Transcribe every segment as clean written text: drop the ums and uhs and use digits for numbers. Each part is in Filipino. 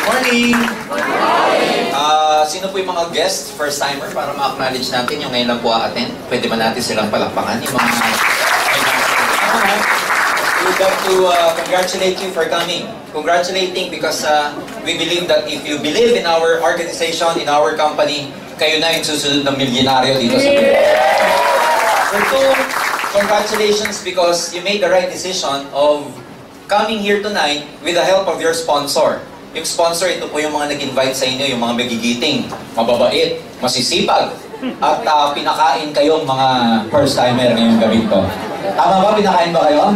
Good morning! Sino po yung mga guests, first-timer, para ma-acknowledge natin yung ngayon lang po a-attend? Pwede ba natin silang palakpakan? Yung mga... We'd like to congratulate you for coming. Congratulating because we believe that if you believe in our organization, in our company, kayo na yung susunod ng milyonaryo dito sa Pilipinas. So two, congratulations because you made the right decision of coming here tonight with the help of your sponsor. Yung sponsor, ito po yung mga nag-invite sa inyo, yung mga magigiting, mababait, masisipag, at pinakain kayong mga first-timer ngayong gabi to. Tama ba? Pinakain ba kayo?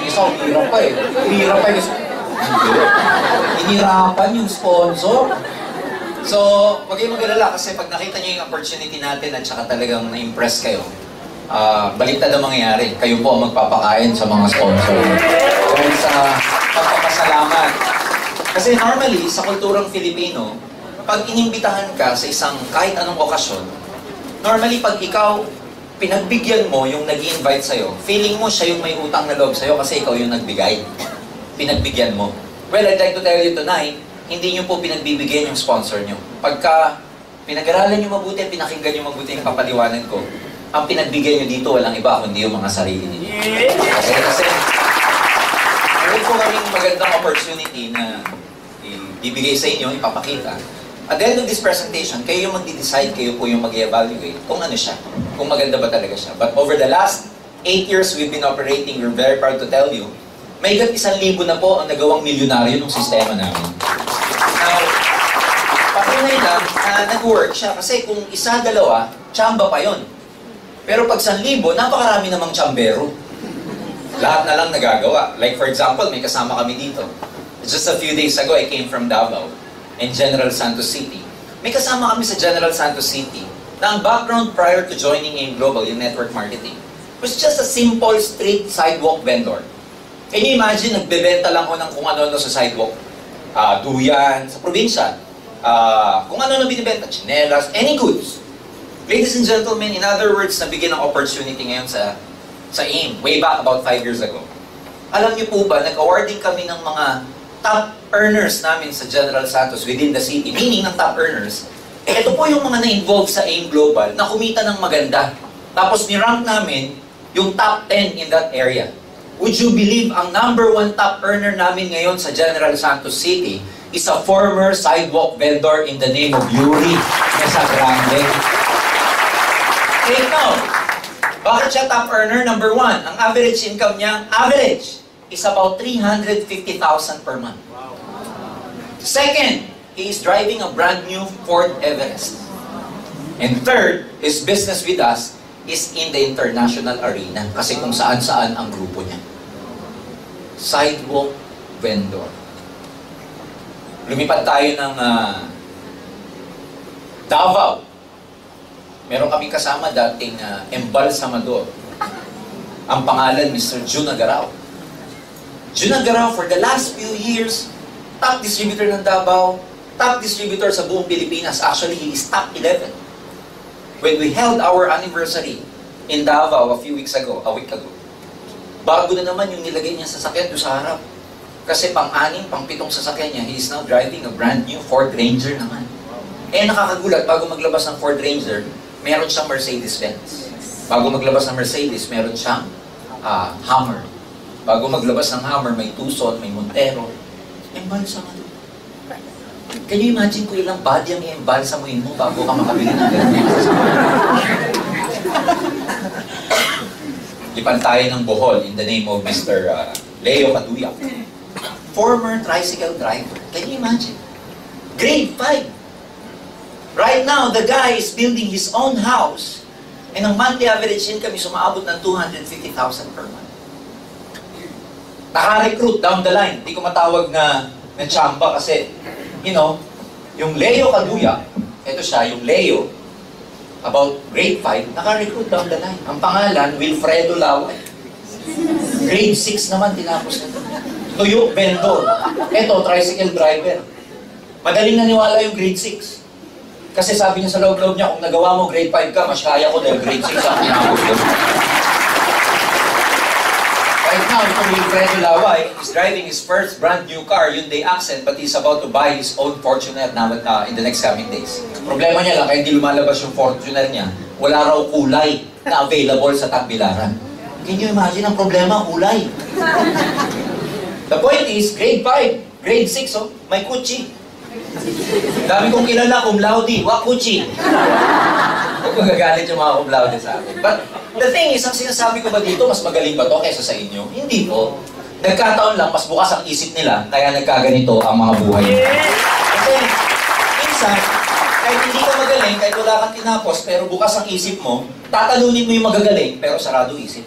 Yung isa, hirap pa eh. Hirap pa yung... Inirapan yung sponsor. So, huwag kayong mag-alala kasi pag nakita nyo yung opportunity natin at saka talagang na-impress kayo, baliktad ang mangyayari. Kayo po ang magpapakain sa mga sponsor. Dahil sa pagpapasalamat. Kasi normally, sa kulturang Filipino, pag inimbitahan ka sa isang kahit anong okasyon, normally pag ikaw, pinagbigyan mo yung nag-i-invite sa'yo, feeling mo siya yung may utang na loob sa'yo kasi ikaw yung nagbigay. Pinagbigyan mo. Well, I'd like to tell you tonight, hindi nyo po pinagbibigyan yung sponsor nyo. Pagka pinag-aralan nyo mabuti, pinakinggan nyo mabuti yung papaliwanag ko, ang pinagbigyan nyo dito walang iba kundi yung mga sarili ninyo. Okay? Kasi meron po kaming magandang opportunity na ibigay sa inyo, ipapakita. At the end of this presentation, kayo yung magdi-decide, kayo po yung mag-evaluate kung ano siya, kung maganda ba talaga siya. But over the last 8 years we've been operating, we're very proud to tell you, may higit 1,000 na po ang nagawang milyonaryo ng sistema namin. Now, patunay lang na nag-work siya kasi kung isa, dalawa, tsamba pa yon. Pero pag 1,000, napakarami namang tsambero. Lahat na lang nagagawa. Like for example, may kasama kami dito. Just a few days ago, I came from Davao and General Santos City. May kasama kami sa General Santos City na ang background prior to joining AIM Global, yung network marketing, was just a simple street sidewalk vendor. Can you imagine, nagbebenta lang ko ng kung ano-ano sa sidewalk? Duyan, sa probinsya. Kung ano-ano binibenta, chinelas, any goods. Ladies and gentlemen, in other words, nabigyan ng opportunity ngayon sa AIM, way back about 5 years ago. Alam niyo po ba, nag-awarding kami ng mga top earners namin sa General Santos within the city, meaning ng top earners, ito po yung mga na-involve sa AIM Global na kumita ng maganda. Tapos ni-rank namin yung top 10 in that area. Would you believe ang #1 top earner namin ngayon sa General Santos City is a former sidewalk vendor in the name of Yuri Mesagrande. Take note, bakit siya top earner? #1, ang average income niya, average, is about 350,000 per month. Second, he is driving a brand new Ford Everest. And third, his business with us is in the international arena kasi kung saan-saan ang grupo niya. Sidewalk vendor. Lumipad tayo ng Davao. Meron kaming kasama dating embalsamador. Ang pangalan, Mr. Jun Agarao. Jun Agarao, for the last few years, top distributor ng Davao, top distributor sa buong Pilipinas. Actually, he is top 11. When we held our anniversary in Davao a week ago, bago na naman yung nilagay niya sa sasakyan doon sa harap. Kasi pang-6, pang-7 sasakyan niya, he is now driving a brand new Ford Ranger naman. Eh, nakakagulat, bago maglabas ng Ford Ranger, meron siyang Mercedes-Benz. Bago maglabas ng Mercedes, meron siyang Hummer. Bago maglabas ng Hummer, may Tucson, may Montero. Embalsamado. Can you imagine kung ilang body ang i-embalsamuin mo bago ka makabili ng ganyan? Lipan tayo ng Bohol in the name of Mr. Leo Caduya. Former tricycle driver. Can you imagine? Grade 5. Right now, the guy is building his own house and ang monthly average income is umaabot ng 250,000 per month. Naka-recruit down the line. Hindi ko matawag na chamba kasi, you know, yung Leo Caduya, ito siya, yung Leo, about grade 5, naka-recruit down the line. Ang pangalan, Wilfredo Laway. Grade 6 naman, tinapos na ito. Tuyo, vendor. Ito, tricycle driver. Madaling naniwala yung grade 6. Kasi sabi niya sa loob-loob niya, kung nagawa mo grade 5 ka, mas kaya ko dahil grade 6 ang tinapos ko. Right now, itong Wilfredo Laway is driving his first brand new car, Hyundai Accent, but he's about to buy his own Fortuner now in the next coming days. Problema niya lang, kaya hindi lumalabas yung Fortuner niya, wala raw kulay na available sa Tagbilaran. Can you imagine ang problema? Kulay. The point is, grade 5, grade 6, oh, may kutsi. Dami kong kilala, cum laude, wakuchi. Huwag magagalit yung mga cum laude sa akin. But the thing is, ang sinasabi ko ba dito, mas magaling ba to kaysa sa inyo? Hindi po. Nagkataon lang, mas bukas ang isip nila, kaya nagkaganito ang mga buhay. Kasi, minsan, kahit hindi ka magaling, kahit wala kang tinapos, pero bukas ang isip mo, tatalunin mo yung magagaling, pero sarado isip.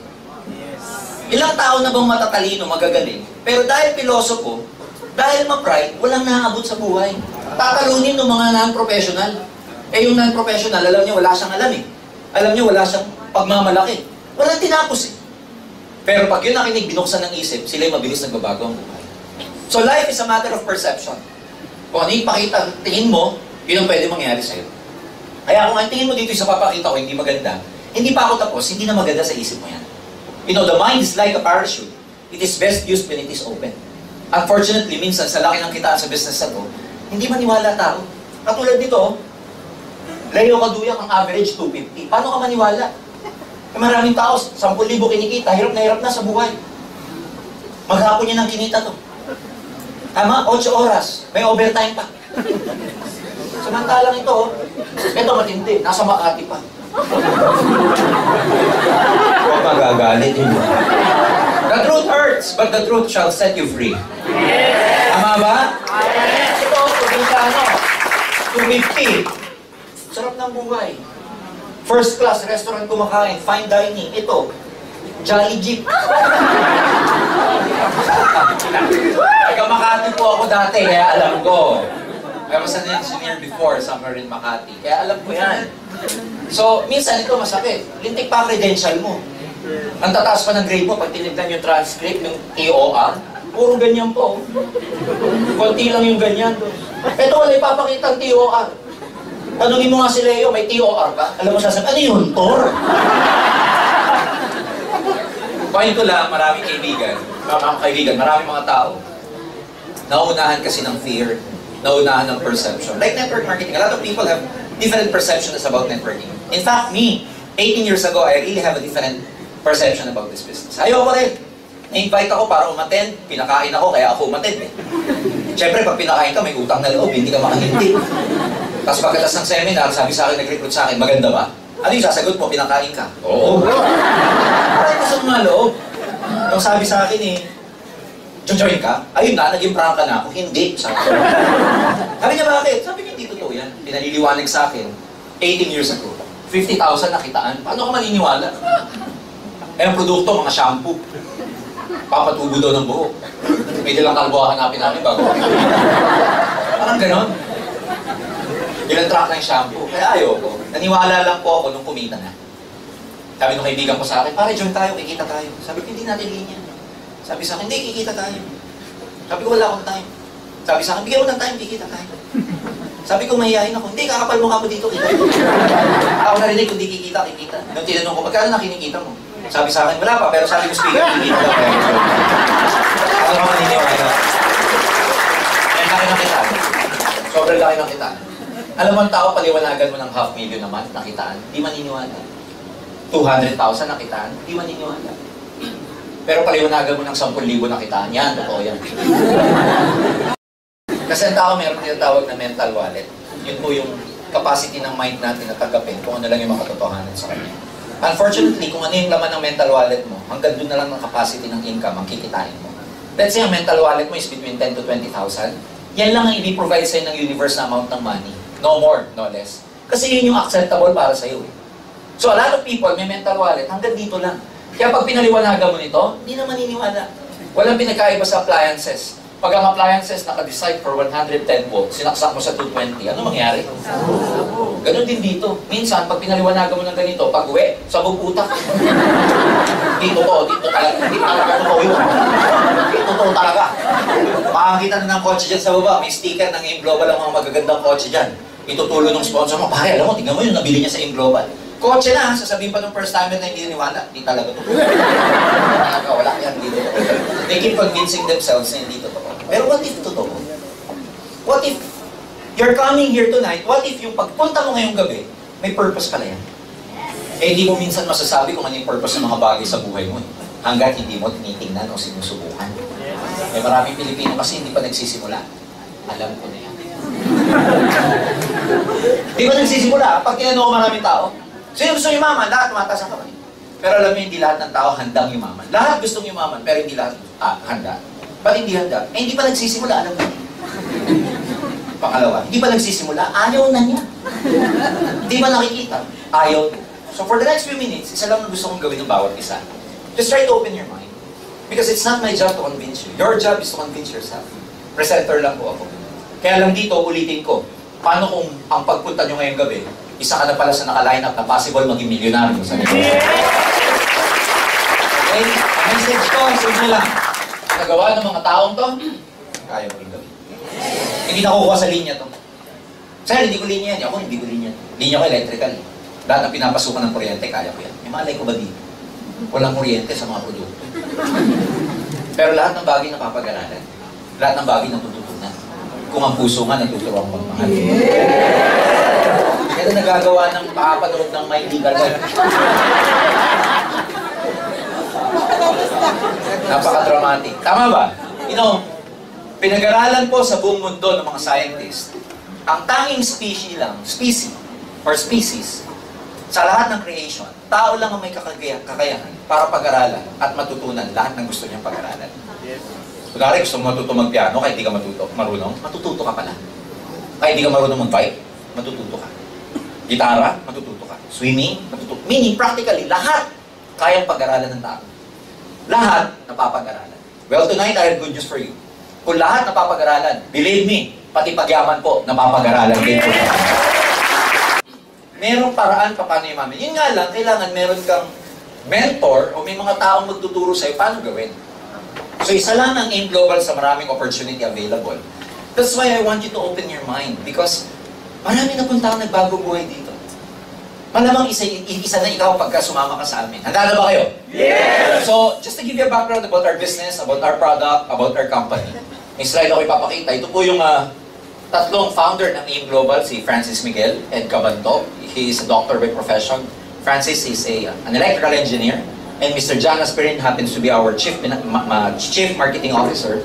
Ilang tao na bang matatalino, magagaling, pero dahil pilosopo, dahil ma-pride, walang naaabot sa buhay. Tatalunin ng mga non-professional. Eh yung non-professional, alam niyo, wala siyang alam eh. Alam niyo, wala siyang pagmamalaki. Walang tinapos eh. Pero pag yun nakinig, binuksan ng isip, sila yung mabilis nagbabago ang buhay. So life is a matter of perception. Kung ano yung pakita, tingin mo, yun ang pwede mangyari sa'yo. Kaya kung ang tingin mo dito sa papakita ko, hindi maganda, hindi pa ako tapos, hindi na maganda sa isip mo yan. You know, the mind is like a parachute. It is best used when it is open. Unfortunately, minsan sa laki ng kitaan sa business na to, hindi maniwala tao. Katulad nito, Leo Kaduyak ang average 250. Paano ka maniwala? Eh, maraming tao, 10,000 kinikita, hirap na sa buhay. Maghapon niya nang kinita to. Tama, 8 oras, may overtime pa. Samantalang ito matindi, nasa Makati pa. Huwag magagalit yun. The truth hurts, but the truth shall set you free. Tama ba? Ito, probinsano. 250. Sarap ng buhay. First class restaurant kumakain, fine dining. Ito, Jolly Jeep. Taga Makati po ako dati, kaya alam ko. I was an engineer before, somewhere in Makati. Kaya alam ko yan. So, minsan ito masakit. Lintik pa ang credential mo. Ang tataas pa ng grade mo, pag tinignan yung transcript, yung TOR, puro ganyan po. Konti lang yung ganyan. Ito wala ipapakita ang TOR. Tanungin mo nga si Leo, may TOR ka? Alam mo sasabi, ano yun? TOR? Point ko lang, maraming kaibigan, maraming mga tao. Nauunahan kasi ng fear, nauunahan ng perception. Like network marketing, a lot of people have different perceptions about networking. In fact, me, 18 years ago, I really have a different perception about this business. Ayoko rin. Na-invite ako para umattend, pinakain ako, kaya ako umattend eh. Siyempre, pag pinakain ka, may utang na loob, hindi ka makahindi. Tapos pagkatas ng seminar, sabi sa akin, nag-recruit sa akin, maganda ba? Ano yung sasagot mo, pinakain ka? Oo. Parang gusto mga loob. Nung sabi sa akin eh, join ka? Ayun na, naging prangka na ako. Hindi, sabi ko. Sabi niya, bakit? Sabi niya, hindi totoo yan. Pinaliliwanag sa akin, 18 years ago, 50,000 nakitaan. Paano ka maniniwala? Eh, ang produkto, mga shampoo. Papatubo daw ng buhok. May dalang kalbo hanapin namin bago. Parang ganon. Ilang truck ng shampoo. Kaya ayoko. Naniwala lang po ako nung kumita na. Sabi nung kaibigan ko sa akin, pare, join tayo, kikita tayo. Sabi ko, hindi natin linya. Sabi sa akin, hindi, kikita tayo. Sabi ko, wala akong time. Sabi sa akin, bigyan mo ng time, kikita tayo. Sabi ko, mahihayin ako. Hindi, kakapal mo ka mo dito. Ako narinig, kung di kikita, kikita. Nung tinanong ko, magkano na kinikita mo? Sabi sa akin, wala pa, pero sabi ko, speaker, kikita daw. Ano naman niniwala? Ang laki ng kitaan. Sobrang laki ng kitaan. Alam mo ang tao, paliwanagan mo ng 500,000 naman, nakitaan, di maniniwala. 200,000 nakitaan, di maniniwala. Pero paliwanagan mo ng 10,000 nakitaan, yan, totoo yan. Kasi ang tao mayroon tinatawag na mental wallet. Yun po yung capacity ng mind natin na tanggapin kung ano lang yung mga katotohanan sa kanya. Unfortunately, kung ano yung laman ng mental wallet mo, hanggang doon na lang ng capacity ng income ang kikitain mo. Let's say ang mental wallet mo is between 10 to 20,000, yan lang ang i-provide sa'yo ng universe na amount ng money. No more, no less. Kasi yun yung acceptable para sa'yo. So a lot of people may mental wallet, hanggang dito lang. Kaya pag pinaliwanagan mo nito, hindi na maniniwala. Walang pinagkaiba sa appliances. Pag ang appliances naka-decide for 110 volts, sinaksak mo sa 220, ano mangyari? Ganon din dito. Minsan, pag pinaliwanagan mo ng ganito, pag uwi, sabog utak. Dito talaga. Dito talaga totoo yun. Dito totoo talaga. Makakita na ng kotse dyan sa baba, may sticker ng AIM Global ang mga magagandang kotse dyan. Itutulo ng sponsor mo, pare, alam mo, tingnan mo yun, nabili niya sa AIM Global. Kotse na, sasabihin pa ng first timer na hindi naniwala, hindi talaga totoo. Talaga, wala yan dito. They keep convincing themselves na hindi totoo. Pero what if totoo? What if you're coming here tonight, what if yung pagpunta mo ngayong gabi, may purpose pala yan? Eh, hindi mo minsan masasabi kung ano yung purpose ng mga bagay sa buhay mo. Hanggat hindi mo tinitingnan o sinusubukan. Eh, maraming Pilipino kasi hindi pa nagsisimula. Alam ko na yan. Hindi pa nagsisimula. Pag tinanong ko maraming tao, sino gusto yumaman? Lahat tumataas ang kamay. Pero alam mo, hindi lahat ng tao handang yumaman. Lahat gustong yumaman, pero hindi lahat handa. Ba't hindi handa? Eh, hindi pa nagsisimula. Alam mo. Pangalawa, hindi pa nagsisimula. Ayaw na niya. Hindi pa nakikita. Ayaw. So for the next few minutes, isa lang ang gusto kong gawin ng bawat isa. Just try to open your mind. Because it's not my job to convince you. Your job is to convince yourself. Presenter lang po ako. Kaya lang dito, ulitin ko. Paano kung ang pagpunta nyo ngayong gabi, isa ka na pala sa naka-line up na possible maging milyonaryo sa nito. Okay? Ang message ko, simple lang. Nagawa ng mga taong to, kaya mo rin gawin. Hindi nakukuha sa linya to. Sir, hindi ko linya yan. Ako, hindi ko linya. Linya ko electrical. Lahat ng pinapasukan ng kuryente, kaya ko yan. May malay ko ba dito? Walang kuryente sa mga produkto. Pero lahat ng bagay napapag-aralan. Lahat ng bagay natututunan. Kung ang puso nga natutuwang magmahal. Kaya nagagawa ng makapanood ng may legal life. Napaka-dramatic. Tama ba? You know, pinag-aralan po sa buong mundo ng mga scientists, ang tanging species, sa lahat ng creation, tao lang ang may kakayahan para pag-aralan at matutunan lahat ng gusto niyang pag-aralan. Kunwari, gusto mo matuto mag-piano kahit di ka marunong, matututo ka pala. Kahit di ka marunong mag-bike, matututo ka. Gitara, matututo ka. Swimming, matututo. Meaning, practically, lahat kayang pag-aralan ng tao. Lahat napapag-aralan. Well, tonight, I have good news for you. Kung lahat napapag-aralan, believe me, pati pagyaman po, napapag-aralan din po. Merong paraan pa paano yumaman. Yun nga lang, kailangan meron kang mentor o may mga taong magtuturo sa'yo paano gawin. So isa lang ang AIM Global sa maraming opportunity available. That's why I want you to open your mind because marami na punta ang nagbagong buhay dito. Malamang isa na ikaw pagka sumama ka sa amin. Handa na ba kayo? Yes! So, just to give you a background about our business, about our product, about our company. May slide ako ipapakita. Ito po yung tatlong founder ng AIM Global, si Francis Miguel Ed Cabanto. He is a doctor by profession. Francis is an electrical engineer. And Mr. John Asperin happens to be our chief marketing officer.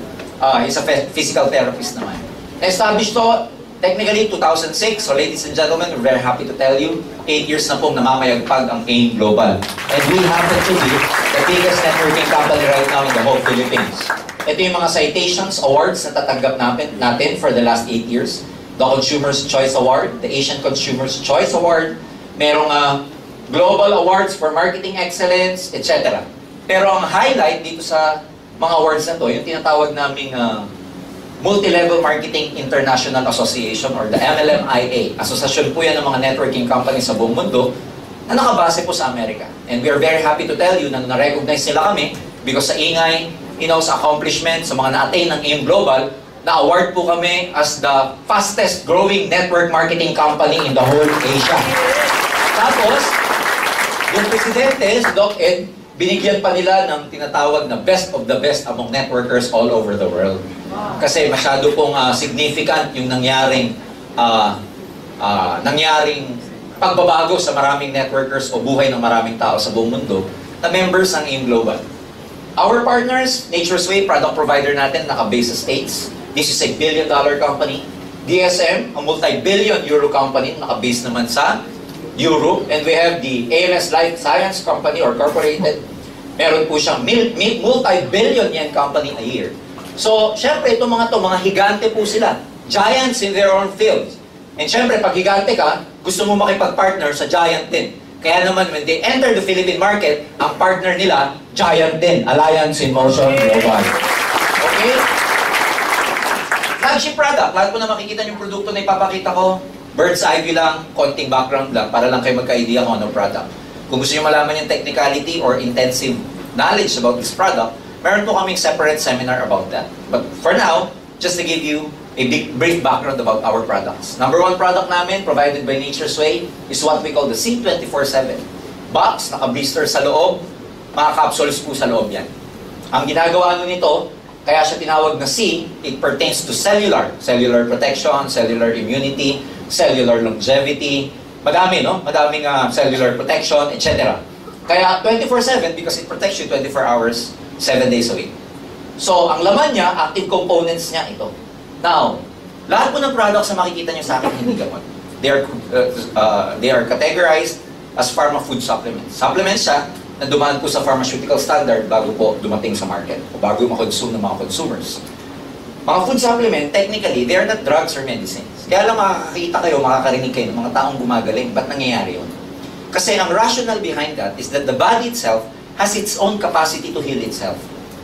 He's a physical therapist naman. Na-establish to, technically, 2006. So ladies and gentlemen, we're very happy to tell you, 8 years na pong namamayagpag ang AIM Global. And we happen to be the biggest networking company right now in the whole Philippines. Ito yung mga citations, awards na tatanggap natin for the last 8 years. The Consumer's Choice Award, the Asian Consumer's Choice Award, merong Global Awards for Marketing Excellence, etc. Pero ang highlight dito sa mga awards na to, yung tinatawag naming Multi-Level Marketing International Association or the MLMIA. Asosasyon po yan ng mga networking companies sa buong mundo na nakabase po sa Amerika. And we are very happy to tell you na na-recognize nila kami because sa ingay, sa accomplishment, sa mga na-attain ng AIM Global, na-award po kami as the fastest growing network marketing company in the whole Asia. Tapos, yung presidente, si Doc Ed, binigyan pa nila ng tinatawag na best of the best among networkers all over the world. Kasi masyado pong significant yung nangyaring pagbabago sa maraming networkers o buhay ng maraming tao sa buong mundo na members ng AIM Global. Our partners, Nature's Way, product provider natin, naka-base sa States. This is a billion-dollar company. DSM, a multi-billion euro company, naka-base naman sa Europe. And we have the ALS Life Science Company or Corporated. Meron po siyang multi-billion yen company a year. So, syempre, itong mga higante po sila. Giants in their own fields. And syempre, pag higante ka, gusto mo makipag-partner sa giant din. Kaya naman, when they enter the Philippine market, ang partner nila, giant din. Alliance in Motion Global. Okay? Flagship product. Lahat po na makikita yung produkto na ipapakita ko. Bird's eye view lang, konting background lang, para lang kayo magka-idea kung anong product. Kung gusto nyo malaman yung technicality or intensive knowledge about this product, meron po kaming separate seminar about that. But for now, just to give you a brief background about our products. Number one product namin, provided by Nature's Way, is what we call the C24/7. Box, naka-blister sa loob, mga capsules po sa loob yan. Ang ginagawa nito, kaya siya tinawag na C, it pertains to cellular. Cellular protection, cellular immunity, cellular longevity. Madami, no? Madaming cellular protection, etc. Kaya 24/7 because it protects you 24 hours, 7 days a week. So, ang laman niya, active components niya ito. Now, lahat po ng products na makikita niyo sa akin hindi gamot. They are categorized as pharma food supplements. Supplements siya na dumaan po sa pharmaceutical standard bago po dumating sa market o bago makonsume ng mga consumers. Mga food supplement, technically, they are not drugs or medicines. Kaya lang makakakita kayo, makakarinig kayo ng mga taong gumagaling. Ba't nangyayari yun? Kasi ang rationale behind that is that the body itself has its own capacity to heal itself.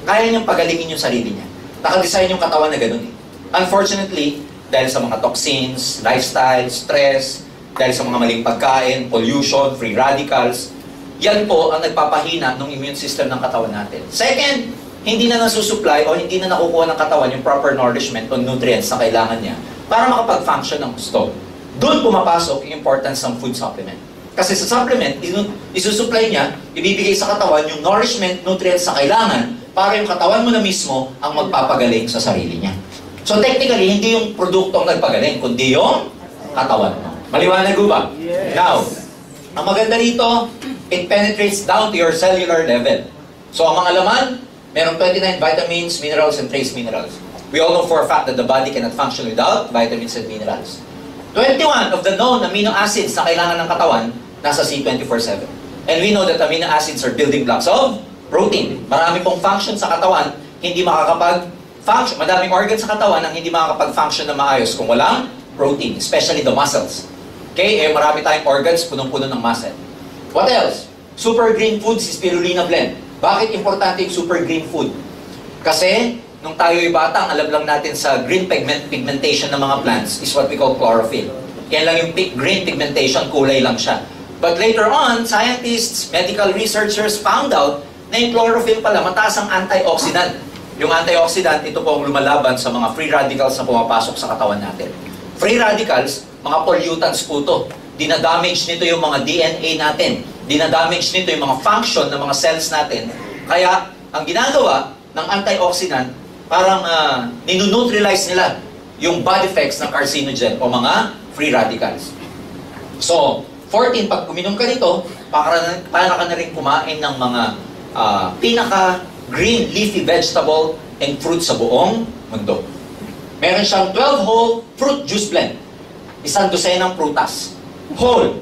Kaya niyang pagalingin yung sarili niya. Nakadesign yung katawan na ganun eh. Unfortunately, dahil sa mga toxins, lifestyle, stress, dahil sa mga maling pagkain, pollution, free radicals, yan po ang nagpapahina ng immune system ng katawan natin. Second, hindi na nasusupply o hindi na nakukuha ng katawan yung proper nourishment o nutrients na kailangan niya para makapag-function ng gusto. Doon pumapasok yung importance ng food supplement. Kasi sa supplement, isusupply niya, ibibigay sa katawan yung nourishment, nutrients na kailangan para yung katawan mo na mismo ang magpapagaling sa sarili niya. So technically, hindi yung produkto ang nagpagaling, kundi yung katawan mo. Maliwanag ko ba? Yes. Now, ang maganda rito, it penetrates down to your cellular level. So ang mga laman, merong 29 vitamins, minerals, and trace minerals. We all know for a fact that the body cannot function without vitamins and minerals. 21 of the known amino acids na kailangan ng katawan, nasa C24/7. And we know that amino acids are building blocks of protein. Marami pong function sa katawan, hindi makakapag-function. Madaming organs sa katawan ang hindi makakapag-function na maayos kung walang protein, especially the muscles. Okay, marami tayong organs, punong-puno ng muscle. What else? Super green foods is spirulina blend. Bakit importante yung super green food? Kasi, nung tayo'y bata, ang alam lang natin sa green pigmentation ng mga plants is what we call chlorophyll. Yan lang yung green pigmentation, kulay lang siya. But later on, scientists, medical researchers found out na yung chlorophyll pala, mataas ang antioxidant. Yung antioxidant, ito po ang lumalaban sa mga free radicals na pumapasok sa katawan natin. Free radicals, mga pollutants po ito. Dinadamage nito yung mga DNA natin. Dinadamage nito yung mga function ng mga cells natin. Kaya, ang ginagawa ng antioxidant, parang ninuneutralize nila yung bad effects ng carcinogen o mga free radicals. So, 14, pag uminom ka nito, para ka na rin kumain ng mga pinaka-green leafy vegetable and fruit sa buong mundo. Meron siyang 12 whole fruit juice blend. 1 dosenang prutas. Whole.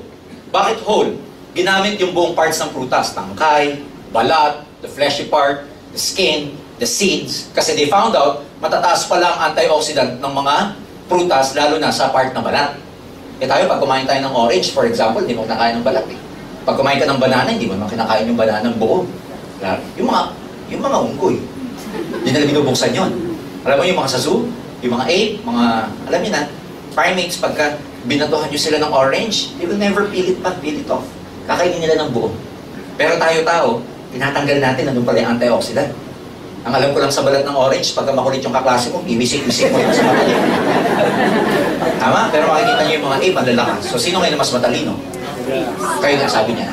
Bakit whole? Ginamit yung buong parts ng prutas. Tangkay, balat, the fleshy part, the skin, the seeds. Kasi they found out, matataas pala ang antioxidant ng mga prutas, lalo na sa part na balat. E tayo, pag kumain tayo ng orange, for example, hindi mo kinakain ng balat. Eh. Pag kumain ka ng banana, hindi mo kinakain yung banana ng buo. Yung mga unggoy, hindi nila binubuksan yun. Alam mo yung mga sasu, yung mga ape, alam niyo na, primates, pagka binatuhan nyo sila ng orange, they will never peel it off. Kakainin nila ng buo. Pero tayo-tao, tinatanggal natin, nandun pala yung antioxidant. Ang alam ko lang sa balat ng orange, pagka makulit yung kaklase mo, iwisik-wisik mo yun sa balat. Tama? Pero makikita nyo yung mga ape, ang lalakas. So, sino ngayon mas matalino? Kayo na, sabi niya.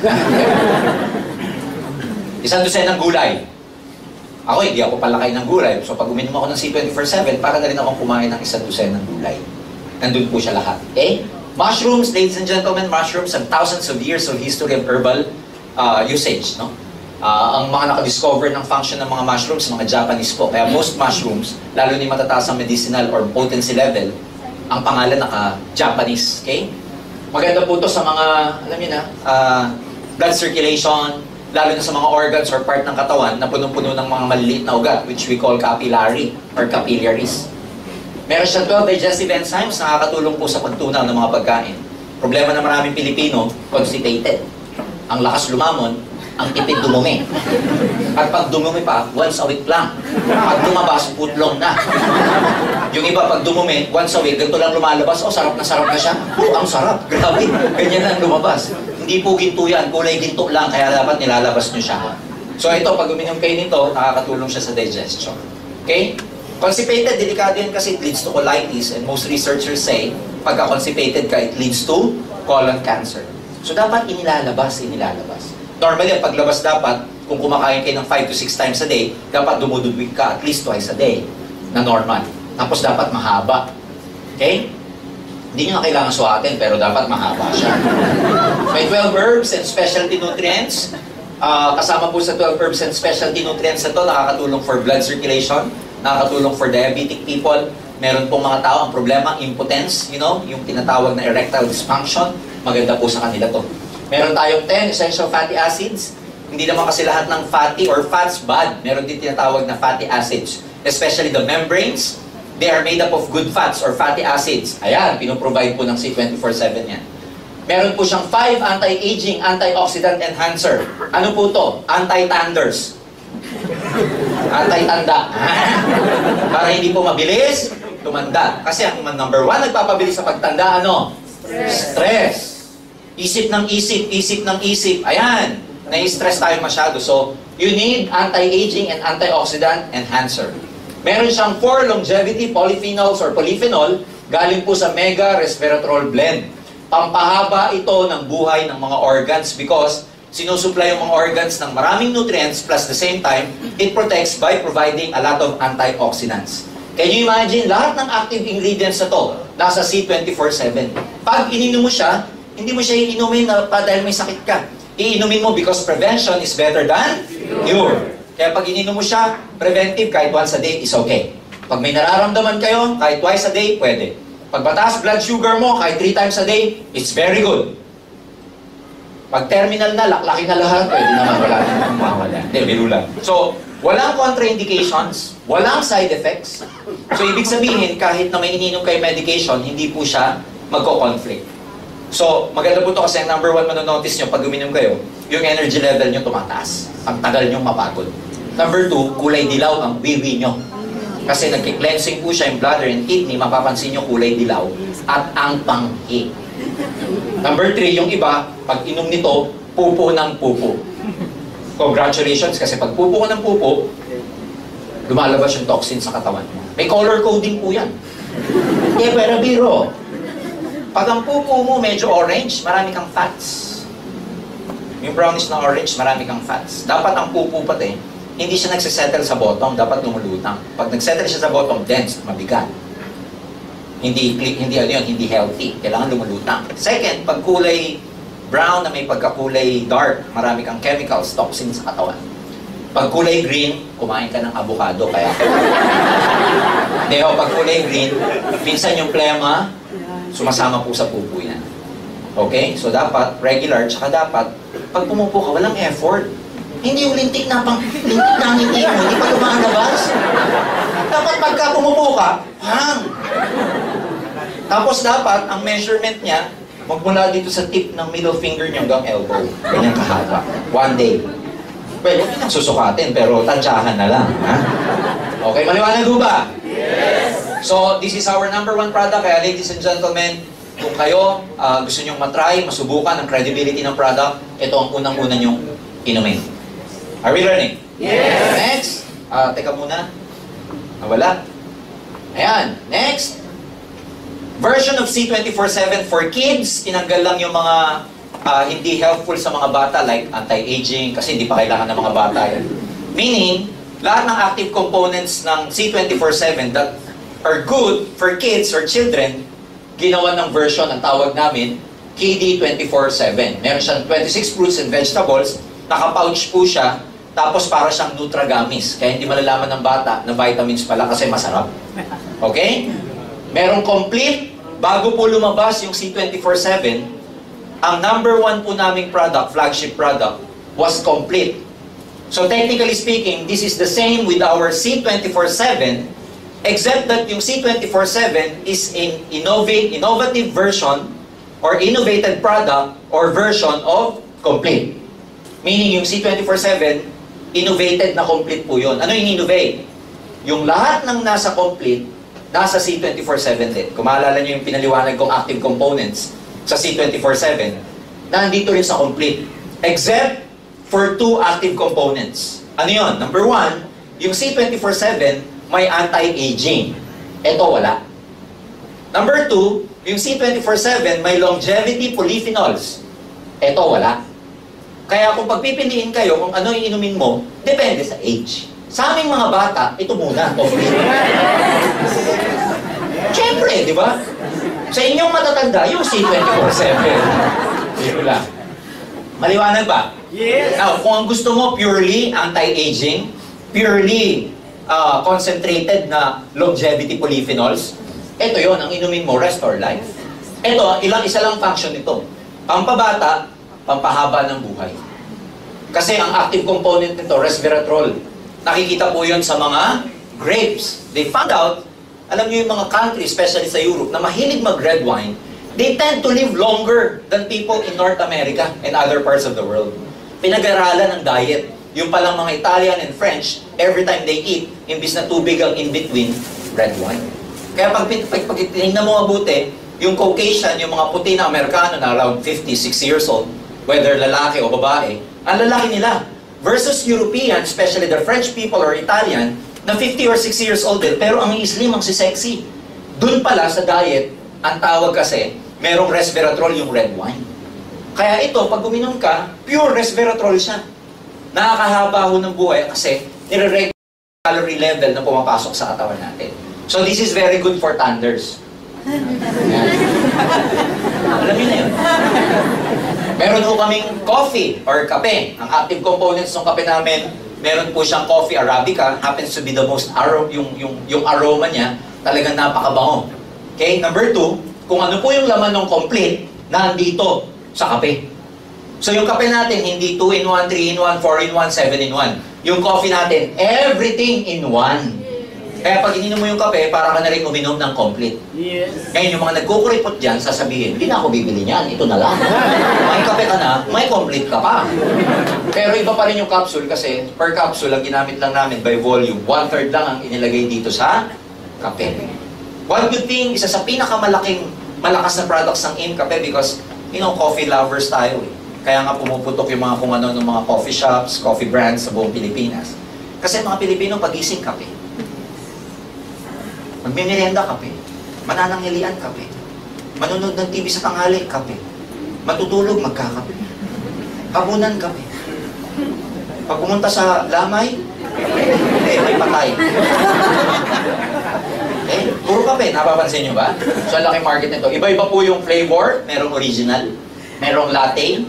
1 dosenang gulay. Ako, hindi ako palakay ng gulay. So, pag uminom ako ng C24/7, para na rin akong kumain ng 1 dosenang gulay. Nandun po siya lahat. Okay? Mushrooms, ladies and gentlemen, mushrooms have thousands of years of history of herbal usage. No? Ang mga nakadiscover ng function ng mga mushrooms, mga Japanese po. Kaya most mushrooms, lalo na yung matataas ang medicinal or potency level, ang pangalan naka-Japanese. Okay? Maganda po ito sa mga, alam niyo na, blood circulation, lalo na sa mga organs or part ng katawan na punong-puno ng mga maliliit na ugat, which we call capillary or capillaries. Meron siya 12 digestive enzymes na nakakatulong po sa pagtunaw ng mga pagkain. Problema ng maraming Pilipino, constipated. Ang lakas lumamon, ang tipid dumumi. At pag dumumi pa, once a week lang. Pag dumabas, putlong na. Yung iba, pag dumumi, once a week, ganito lang lumalabas, sarap na siya. Ang sarap, grabe. Ganyan lang lumabas. Hindi po ginto yan, kulay ginto lang, kaya dapat nilalabas nyo siya. So ito, pag uminom kayo nito, nakakatulong siya sa digestion. Okay? Constipated, delikado yan kasi it leads to colitis, and most researchers say, pagka constipated ka, it leads to colon cancer. So dapat inilalabas. Normally, ang paglabas dapat, kung kumakain kayo ng 5 to 6 times a day, dapat dumududwig ka at least twice a day na normal. Tapos dapat mahaba. Okay? Hindi nyo na kailangan suwatin, pero dapat mahaba siya. May 12 herbs and specialty nutrients. Kasama po sa 12 herbs and specialty nutrients na to, nakakatulong for blood circulation, nakakatulong for diabetic people. Meron pong mga tao ang problema, impotence, yung tinatawag na erectile dysfunction. Maganda po sa kanila to. Meron tayong 10 essential fatty acids. Hindi naman kasi lahat ng fatty or fats bad. Meron din tinatawag na fatty acids. Especially the membranes, they are made up of good fats or fatty acids. Ayan, pinoprovide po ng C24/7 yan. Meron po siyang 5 anti-aging, antioxidant enhancer. Ano po to? Anti-tanders. Anti-tanda. Para hindi po mabilis tumanda. Kasi ang number 1 nagpapabilis sa pagtanda, ano? Stress. Isip ng isip, isip ng isip. Ayan, nai-stress tayo masyado. So, you need anti-aging and antioxidant enhancer. Meron siyang 4 longevity polyphenols or polyphenol galing po sa mega resveratrol blend. Pampahaba ito ng buhay ng mga organs because sinusupply yung mga organs ng maraming nutrients plus the same time, it protects by providing a lot of antioxidants. Can you imagine, lahat ng active ingredients na to, nasa C24/7. Pag ininom mo siya, hindi mo siya iinumin dahil may sakit ka. Iinumin mo because prevention is better than cure. Kaya pag ininom mo siya, preventive, kahit once a day is okay. Pag may nararamdaman kayo, kahit twice a day, pwede. Pag mataas blood sugar mo, kahit 3 times a day, it's very good. Pag terminal na, laklaki na lahat, pwede naman, wala naman mawala. Hindi, biro lang. So, walang contraindications, walang side effects. So, ibig sabihin, kahit na may ininom kayo medication, hindi po siya magko-conflict. So, maganda po ito kasi ang number 1 manonotice nyo pag uminom kayo, yung energy level nyo tumataas. Ang tagal nyo mapagod. Number 2, kulay dilaw ang wiwi nyo. Kasi nagki-cleansing po siya yung bladder and kidney, mapapansin nyo kulay dilaw at ang panghi. Number 3, yung iba, pag inom nito, pupo ng pupo. Congratulations, kasi pag pupo ka ng pupo, lumalabas yung toxin sa katawan mo. May color coding po yan. Eh, pero biro. Pag ang pupo mo medyo orange, marami kang fats. Yung brownish na orange, marami kang fats. Dapat ang pupo pati, hindi siya nagsisettle sa bottom, dapat lumulutang. Pag nagsettle siya sa bottom, dense, mabigat. Hindi healthy. Kailangan lumulutang. Second, pag kulay brown na may pagkakulay dark, marami kang chemicals, toxins sa katawan. Pag kulay green, kumain ka ng avocado, kaya hindi ho, pag kulay green, minsan yung plema, sumasama po sa pupo yan. Okay? So dapat, regular, tsaka dapat, pag pumupo ka, walang effort. Hindi yung lintik na ngiti mo, hindi pa lumalabas. Dapat pagka pumupo ka, hang! Tapos dapat, ang measurement niya, magmula dito sa tip ng middle finger niyo hanggang elbow. Ganyan kahaba. 1 day. Well, huwag nang susukatin, pero tansyahan na lang. Ha? Okay, maliwanag ho ba? Yes! So, this is our number 1 product. Kaya ladies and gentlemen, kung kayo gusto nyong matry, masubukan ang credibility ng product, ito ang unang-una nyong inumin. Are we learning? Yes! Next, teka muna. Nawala. Ayan, next. Version of C24/7 for kids, tinanggal lang yung mga hindi helpful sa mga bata like anti-aging kasi hindi pa kailangan ng mga bata yan. Meaning, lahat ng active components ng C24/7 that are good for kids or children, ginawa ng version, ang tawag namin, KD24/7. Meron siyang 26 fruits and vegetables, naka-pouch po siya, tapos para siyang Nutragamis. Kaya hindi malalaman ng bata na vitamins pala kasi masarap. Okay? Merong complete, bago po lumabas yung C24/7, ang number 1 po naming product, flagship product, was complete. So technically speaking, this is the same with our C24/7, except that yung C24/7 is an innovative version or innovated product or version of complete. Meaning yung C24/7, innovated na complete po yun. Ano yung innovate? Yung lahat ng nasa complete, nasa C24/7 din. Kung maalala nyo yung pinaliwanag kong active components sa C24/7, nandito rin sa complete. Except for 2 active components. Ano yun? Number 1, yung C24/7 may anti-aging. Ito wala. Number 2, yung C24/7 may longevity polyphenols. Ito wala. Kaya kung pagpipiliin kayo kung ano yung inumin mo, depende sa age. Sa aming mga bata, ito muna. Siyempre, di ba? Sa inyong matatanda, yung C24/7. Dito lang. Maliwanag ba? Yes! Now, kung ang gusto mo purely anti-aging, purely concentrated na longevity polyphenols, ito yon ang inumin mo, Restore Life. Ito, isa lang function nito. Pampabata, pampahaba ng buhay. Kasi ang active component nito, resveratrol. Nakikita po yun sa mga grapes. They found out, alam niyo yung mga countries, especially sa Europe, na mahilig mag-red wine, they tend to live longer than people in North America and other parts of the world. Pinag-aralan ng diet. Yung palang mga Italian and French, every time they eat, imbis na tubig ang in-between, red wine. Kaya pag tinignan mo mabuti, yung Caucasian, yung mga puti na Amerikano na around 56 years old, whether lalaki o babae, ang lalaki nila. Versus European, especially the French people or Italian, na 50 or 60 years old din, pero ang slim, ang sexy. Doon pala sa diet, ang tawag kasi, merong resveratrol yung red wine. Kaya ito, pag uminom ka, pure resveratrol siya. Nakakahaba ho ng buhay kasi nire-regulate yung calorie level na pumapasok sa katawan natin. So this is very good for thunders. Alam niyo na yun. Meron ho kaming coffee or kape. Ang active components ng kape namin, meron po siyang coffee Arabica, happens to be the most yung aroma niya, talagang napakabango. Okay, number 2, kung ano po yung laman ng complete, nandito sa kape. So yung kape natin, hindi 2-in-1, 3-in-1, 4-in-1, 7-in-1. Yung coffee natin, everything in one. Kaya pag ininom mo yung kape, para ka na rin uminom ng complete. Yes. Ngayon, yung mga nagkukuripot dyan, sasabihin, hindi na ako bibili niyan, ito na lang. May kape ka na, may complete ka pa. Pero iba pa rin yung capsule kasi per capsule, ang ginamit lang namin by volume, 1/3 lang ang inilagay dito sa kape. One good thing, isa sa pinakamalaking malakas na products ng AIM Kape because, you know, coffee lovers tayo eh. Kaya nga pumuputok yung mga kung ano ng mga coffee shops, coffee brands sa buong Pilipinas. Kasi mga Pilipino pagising kape. Magmimerienda kape. Manananghalian kape. Manunod ng TV sa tanghali kape. Matutulog magkakape. Hapunan kape. Pag pumunta sa lamay, may patay. Puro kape, napapansin nyo ba? So, ang laki market nito. Iba-iba po yung flavor. Merong original, merong latte,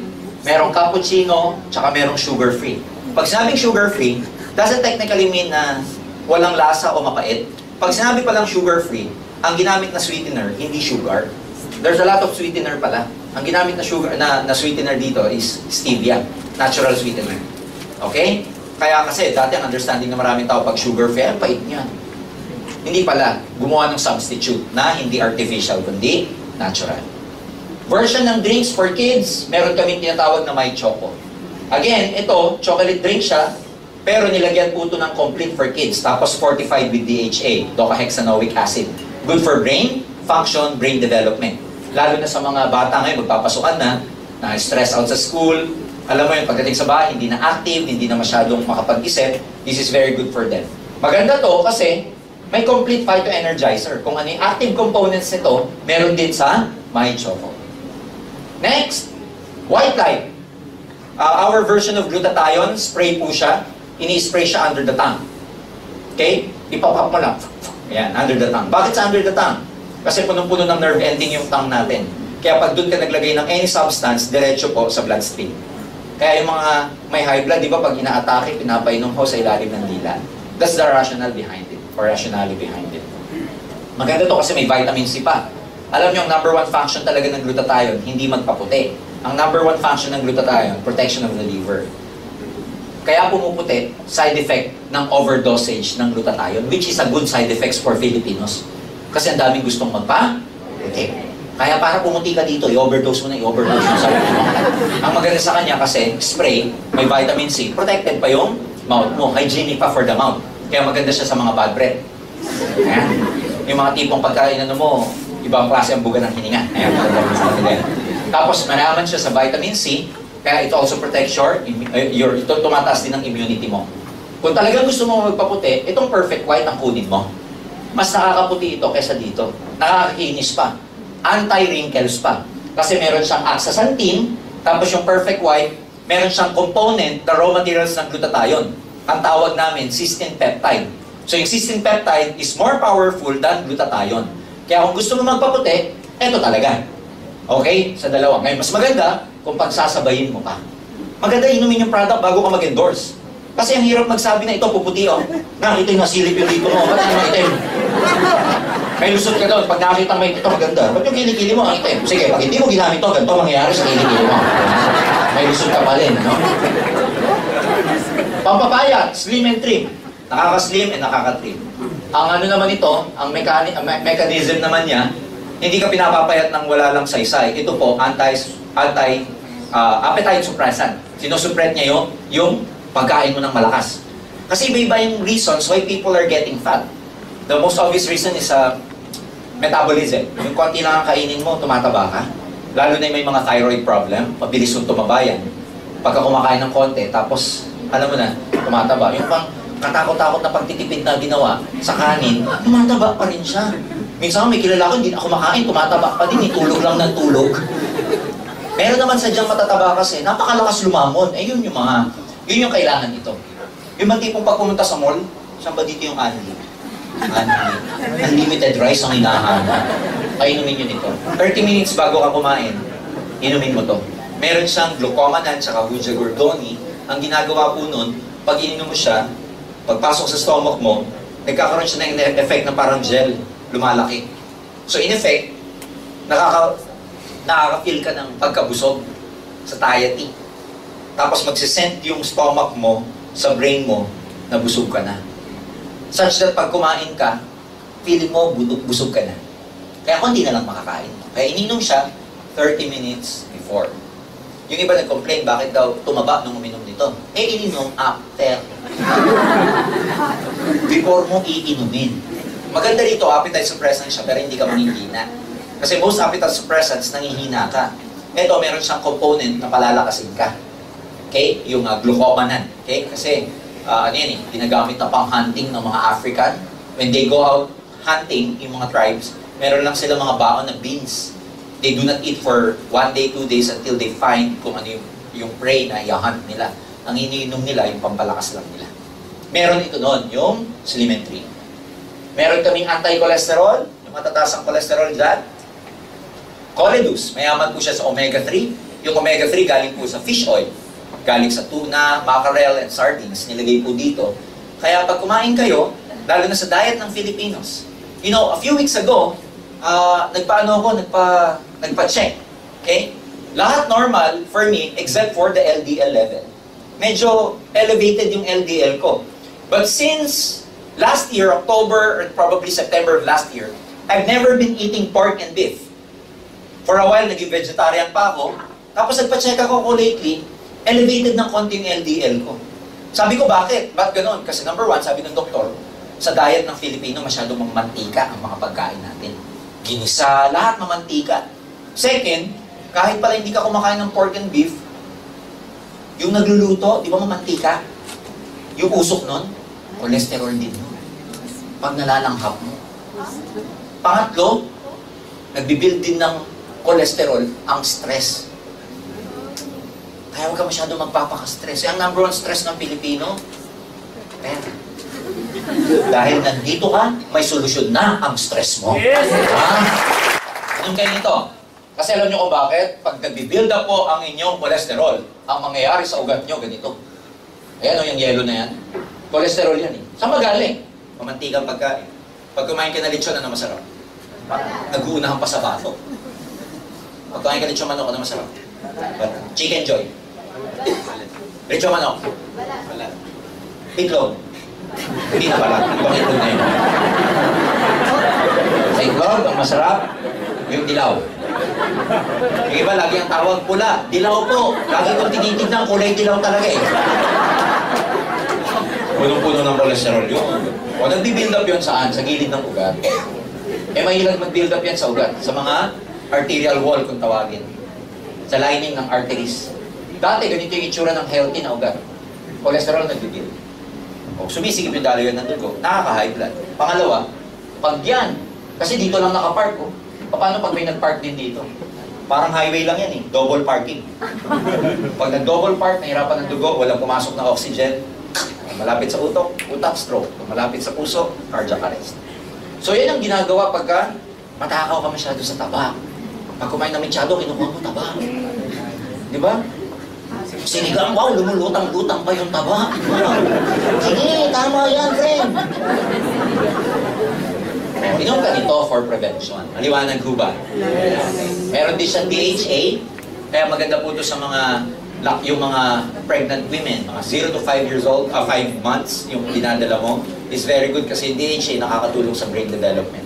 merong cappuccino, tsaka merong sugar-free. Pag sinabing sugar-free, doesn't technically mean na walang lasa o mapait. Pag sinabi palang sugar-free, ang ginamit na sweetener, hindi sugar. There's a lot of sweetener pala. Ang ginamit na sugar na sweetener dito is stevia, natural sweetener. Okay? Kaya kasi, dati ang understanding na maraming tao pag sugar-free, ang pait niyan. Hindi pala, gumawa ng substitute na hindi artificial, kundi natural. Version ng drinks for kids, meron kaming tinatawag na My Choco. Again, ito, chocolate drink siya, pero nilagyan po ito ng complete for kids, tapos fortified with DHA, docahexanoic acid. Good for brain function, brain development. Lalo na sa mga bata ngayon, magpapasukan na stress out sa school, alam mo yun, pagdating sa bahay, hindi na active, hindi na masyadong makapag-isip, this is very good for them. Maganda to kasi may complete phytoenergizer. Kung ano yung active components nito, meron din sa My Choco. Next, White Light. Our version of glutathione, spray po siya. Ini-spray siya under the tongue. Okay? Ipapap mo lang. Ayan, under the tongue. Bakit sa under the tongue? Kasi punong-puno ng nerve ending yung tongue natin. Kaya pag doon ka naglagay ng any substance, diretso po sa bloodstream. Kaya yung mga may high blood, di ba, pag ina-atake, pinapainom ho sa ilalim ng dila. That's the rationale behind it. Or rationale behind it. Maganda to kasi may vitamin C pa. Alam niyo, ang number 1 function talaga ng glutathione, hindi magpaputi. Ang number 1 function ng glutathione, protection of the liver. Kaya pumuputi, side effect ng overdosage ng glutathione, which is a good side effects for Filipinos. Kasi ang daming gustong magpa-puti. Kaya para pumuti ka dito, i-overdose mo na, i-overdose mo sa Ang maganda sa kanya kasi, spray, may vitamin C, protected pa yung mouth mo, hygienic pa for the mouth. Kaya maganda siya sa mga bad breath. Ayan. Yung mga tipong pagkain mo, ibang klase ang buga ng hininga. Ayan, maganda sa kanila. Tapos, manaman siya sa vitamin C, kaya it also protects ito tumataas din ang immunity mo. Kung talagang gusto mo magpaputi, itong perfect white ang kunin mo. Mas nakakaputi ito kaysa dito. Nakakakinis pa. Anti-wrinkles pa. Kasi meron siyang astaxanthin, tapos yung perfect white, meron siyang component na raw materials ng glutathione. Ang tawag namin, cysteine peptide. So yung cysteine peptide is more powerful than glutathione. Kaya kung gusto mo magpaputi, eto talaga. Okay? Sa dalawa. Ngayon, mas maganda kung pagsasabayin mo pa. Maganda inumin yung product bago ka mag-endorse. Kasi ang hirap magsabi na ito, puputi, oh. Nakita yung nasilip yung dito mo. Ba't yung itim? May lusot ka doon. Pag nakita may ito, maganda. Ba't yung kilikili mo, ang itim? Sige, pag hindi mo ginamit ito, ganito mangyayari sa kilikili mo. May lusot ka pa rin, no? Pampapayat, slim and trim. Nakaka-slim and nakaka-trim. Ang ano naman ito, ang mechanism naman niya, hindi ka pinapapayat ng wala lang saysay. Ito po, appetite suppressant. Sinusuppress niya yung pagkain mo ng malakas. Kasi iba-iba yung reasons why people are getting fat. The most obvious reason is metabolism. Yung konti lang ang kainin mo, tumataba ka. Lalo na may mga thyroid problem, mabilis yung tumaba yan. Pagka kumakain ng konti, tapos, alam mo na, tumataba. Yung pang katakot-takot na pagtitipid na ginawa sa kanin, tumataba pa rin siya. Minsan may kilala ko, hindi ako makain, tumataba pa din, tulog lang ng tulog. Meron naman sadyang matataba kasi, napakalakas lumamon. Yun yung kailangan nito. Yung mga tipong pag pumunta sa mall, saan ba dito yung Anli? Unlimited rice ang hinahanap. Inumin nyo nito. 30 minutes bago ka kumain, inumin mo to. Meron siyang glucomannan tsaka Huja Gordoni. Ang ginagawa po nun, pag ininom mo siya, pagpasok sa stomach mo, nagkakaroon siya ng effect na parang gel, lumalaki. So in effect, nakaka-feel ka ng pagkabusog, satiety. Tapos magsisend yung stomach mo sa brain mo na busog ka na. Such that pag kumain ka, feeling mo busog ka na. Kaya kung hindi na lang makakain. Kaya ininom siya 30 minutes before. Yung iba nag-complain, bakit daw tumaba nung uminom nito? Ininom after. Before mo iinumin. Maganda rito, appetite suppressant siya, pero hindi ka manghihina. Kasi most appetite suppressants, nanghihina ka. Ito, meron siyang component na palalakasin ka. Okay? Yung glucomannan. Okay? Kasi, ano yan eh, ginagamit na pang-hunting ng mga African. When they go out hunting, yung mga tribes, meron lang sila mga baon na beans. They do not eat for 1 day, 2 days until they find kung ano yung prey na i-hunt nila. Ang iniinom nila, yung pampalakas lang nila. Meron ito noon, yung Slim and Trim. Meron kaming anti-cholesterol, yung matataas ang cholesterol dyan. Choleduz, mayaman po siya sa omega-3. Yung omega-3 galing po sa fish oil. Galing sa tuna, mackerel, and sardines. Nilagay po dito. Kaya pag kumain kayo, lalo na sa diet ng Filipinos. You know, a few weeks ago, nagpa-check. Okay? Lahat normal for me, except for the LDL level. Medyo elevated yung LDL ko. But since last year, October, or probably September of last year, I've never been eating pork and beef. For a while, naging vegetarian pa ako. Tapos nagpa-check ako lately, elevated ng konti yung LDL ko. Sabi ko, bakit? Ba't ganun? Kasi number one, sabi ng doktor, sa diet ng Filipino, masyadong mantika ang mga pagkain natin. Ginisa, lahat mamantika. Second, kahit pala hindi ka kumakain ng pork and beef, yung nagluluto, di ba mamantika? Yung usok nun, cholesterol din nun. Pag nalalanghap mo. Pangatlo, nagbibuild din ng cholesterol ang stress. Kaya huwag ka masyado magpapaka-stress. Ang number one stress ng Pilipino, pera. Dahil nandito ka, may solusyon na ang stress mo. Yes! Anong kayo nito? Kasi alam nyo kung bakit? Pag nagbibuild up po ang inyong cholesterol, ang mangyayari sa ugat nyo, ganito. Ayan o, yung yellow na yan. Cholesterol yan eh. Saan magaling? Mamantikang pagkain. Pag kumain ka na lechon, ano masarap? Nag-uunahan pa sa bato. Pag kumain ka lechon manok, ano masarap? Chicken joy. Lechon manok. Itlog. Hindi na pala. Ibang itlog na yun. Sa itlog, ang masarap, yung dilaw. Yung iba, lagi ang tawag pula. Dilaw po. Lagi kong tinitignan, kulay dilaw talaga eh. Punong-puno ng cholesterol yun. O nagbi-build up yun saan? Sa gilid ng ugat. Mahilag mag-build up yan sa ugat. Sa mga arterial wall kung tawagin. Sa lining ng arteries. Dati, ganito yung itsura ng healthy na ugat. Cholesterol nagbi-build. O sumisigip yung daloy ng dugo, nakaka-high blood. Pangalawa, pag yan, kasi dito lang nakapark ko, paano pag may nagpark din dito? Parang highway lang yan eh, double parking. Pag nag-double park, nahirapan ng dugo, walang pumasok na oxygen, malapit sa utak, stroke. Malapit sa puso, cardiac arrest. So yan ang ginagawa pagka matakaw ka masyado sa taba. Pag kumain na masyado, kinukuha mo taba. Di ba? Sinigang, wow, lumulutang-lutang pa yung taba. Sige, tama yan, friend. Inom ka nito for prevention. Maliwanag ko ba? Meron din siyang DHA, kaya maganda po ito sa yung mga pregnant women, mga 0 to 5 years old, 5 months, yung dinadala mo, is very good kasi DHA nakakatulong sa brain development.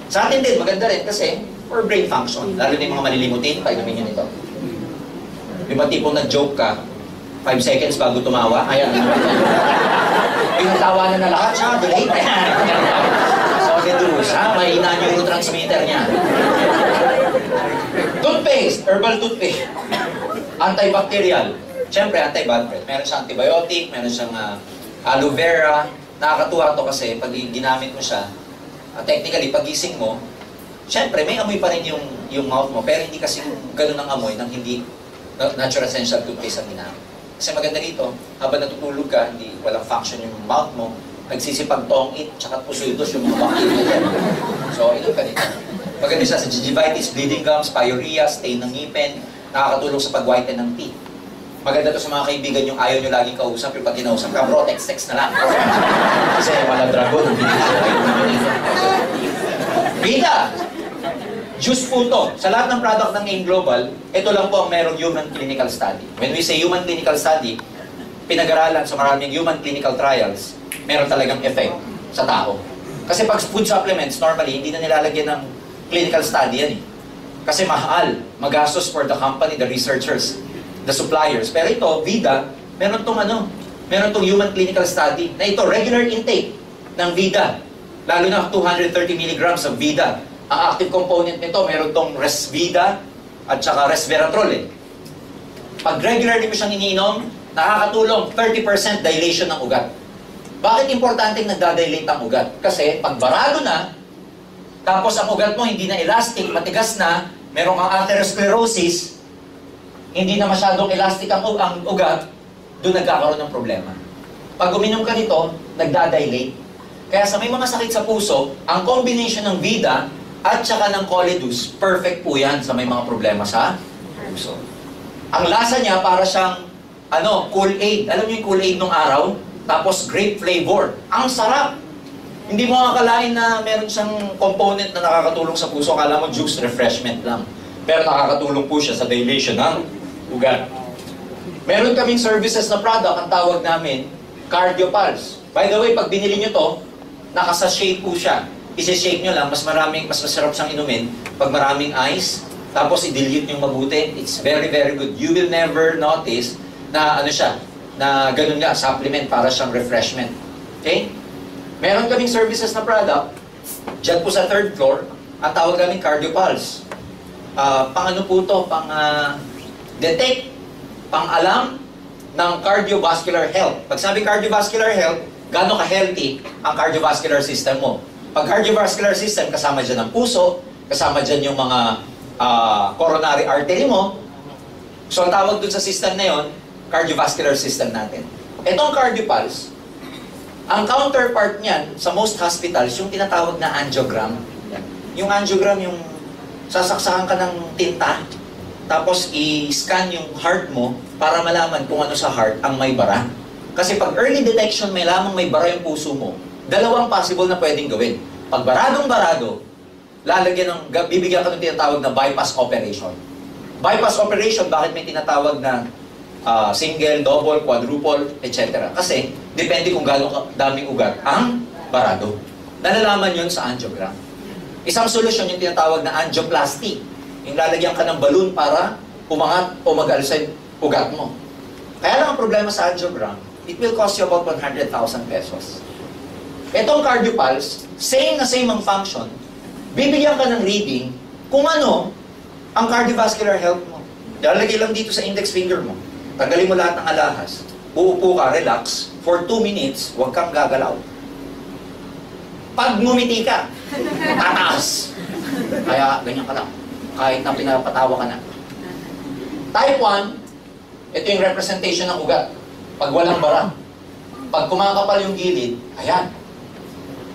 Sa atin din, maganda rin kasi for brain function, lalo na yung mga malilimutin, painumin nyo nito. Yung mga tipong nag-joke ka, 5 seconds bago tumawa, ayan, yung tawanan na lahat, siya, delay. Solid ha? Mahina yung neurotransmitter niya. Toothpaste, herbal toothpaste. Antibacterial. Siyempre, antibad breath. Meron siyang antibiotic, meron siyang aloe vera. Nakakatuwa to kasi pag ginamit mo siya, technically, pag gising mo, siyempre, may amoy pa rin yung mouth mo, pero hindi kasi ganun ang amoy ng hindi natural essential toothpaste ang ginamit. Kasi maganda dito, habang natutulog ka, hindi walang function yung mouth mo, nagsisipag tong-it, tsaka pusildos yung mga bacteria. So, ito ka dito. Maganda siya sa gingivitis, bleeding gums, pyorrhea, stain ng ngipin, nakakatulong sa pag-whiten ng teeth. Maganda to sa mga kaibigan yung ayaw nyo laging kausap, yung pag kinausap ka, bro, text na lang. Kasi wala dragon, hindi sila Vida! Juice po to. Sa lahat ng product ng AIM Global, ito lang po ang merong human clinical study. When we say human clinical study, pinag-aralan sa maraming human clinical trials, meron talagang effect sa tao. Kasi pag food supplements, normally, hindi na nilalagyan ng clinical study yan eh. Kasi mahal, magastos for the company, the researchers, the suppliers. Pero ito, Vida, meron tong human clinical study na ito, regular intake ng Vida. Lalo na 230 milligrams of Vida. Ang active component nito, meron tong Resvida at saka Resveratrol eh. Pag regularly mo siyang iniinom, nakakatulong 30% dilation ng ugat. Bakit importante nagdadilate ang ugat? Kasi pag barado na, tapos ang ugat mo hindi na elastic, matigas na, merong ang atherosclerosis, hindi na masyadong elastic ang ugat, doon nagkakaroon ng problema. Pag uminom ka nito, nagdadilate. Kaya sa may mga sakit sa puso, ang combination ng Vida at saka ng Colidus, perfect po yan sa may mga problema sa puso. Ang lasa niya para siyang Kool-Aid. Alam niyo yung Kool-Aid nung araw? Tapos grape flavor. Ang sarap! Hindi mo akalain na meron siyang component na nakakatulong sa puso. Akala mo juice, refreshment lang. Pero nakakatulong po siya sa dilation ng ugat. Meron kaming services na product, ang tawag namin, CardioPulse. By the way, pag binili nyo to, nakasa-shake po siya. Isi-shake nyo lang, mas masarap siyang inumin pag maraming ice, tapos i-dilute nyo mabuti. It's very, very good. You will never notice na na ganun nga, supplement para siyang refreshment. Okay? Meron kaming services na product, dyan po sa 3rd floor, ang tawag namin CardioPulse. Pang ano po to? Detect, pang-alam ng cardiovascular health. Pag sabi cardiovascular health, gaano ka-healthy ang cardiovascular system mo? Pag cardiovascular system, kasama dyan ang puso, kasama dyan yung mga coronary artery mo. So ang tawag dun sa system na yon, cardiovascular system natin. Itong CardioPulse, ang counterpart niyan sa most hospitals, yung tinatawag na angiogram. Yung angiogram, yung sasaksakan ka ng tinta, tapos i-scan yung heart mo para malaman kung ano sa heart ang may bara. Kasi pag early detection, may lamang may bara yung puso mo, dalawang possible na pwedeng gawin. Pag baradong-barado, bibigyan ka ng tinatawag na bypass operation. Bypass operation, bakit may tinatawag na single, double, quadruple, etc. Kasi, depende kung gano'ng daming ugat ang barado. Nalalaman yun sa angiogram. Isang solusyon yung tinatawag na angioplasty. Yung lalagyan ka ng balloon para umangat o mag-alsa yung ugat mo. Kaya lang ang problema sa angiogram, it will cost you about 100,000 pesos. Itong CardioPulse, same ang function, bibigyan ka ng reading kung ano ang cardiovascular health mo. Lalagay lang dito sa index finger mo. Tanggalin mo lahat ng alahas. Uupo ka, relax, for 2 minutes, huwag kang gagalaw. Pag ngumiti ka, tataas. Kaya ganyan ka lang. kahit na pinapatawa ka na. Type 1, ito yung representation ng ugat. Pag walang bara. Pag kumakapal yung gilid, ayan.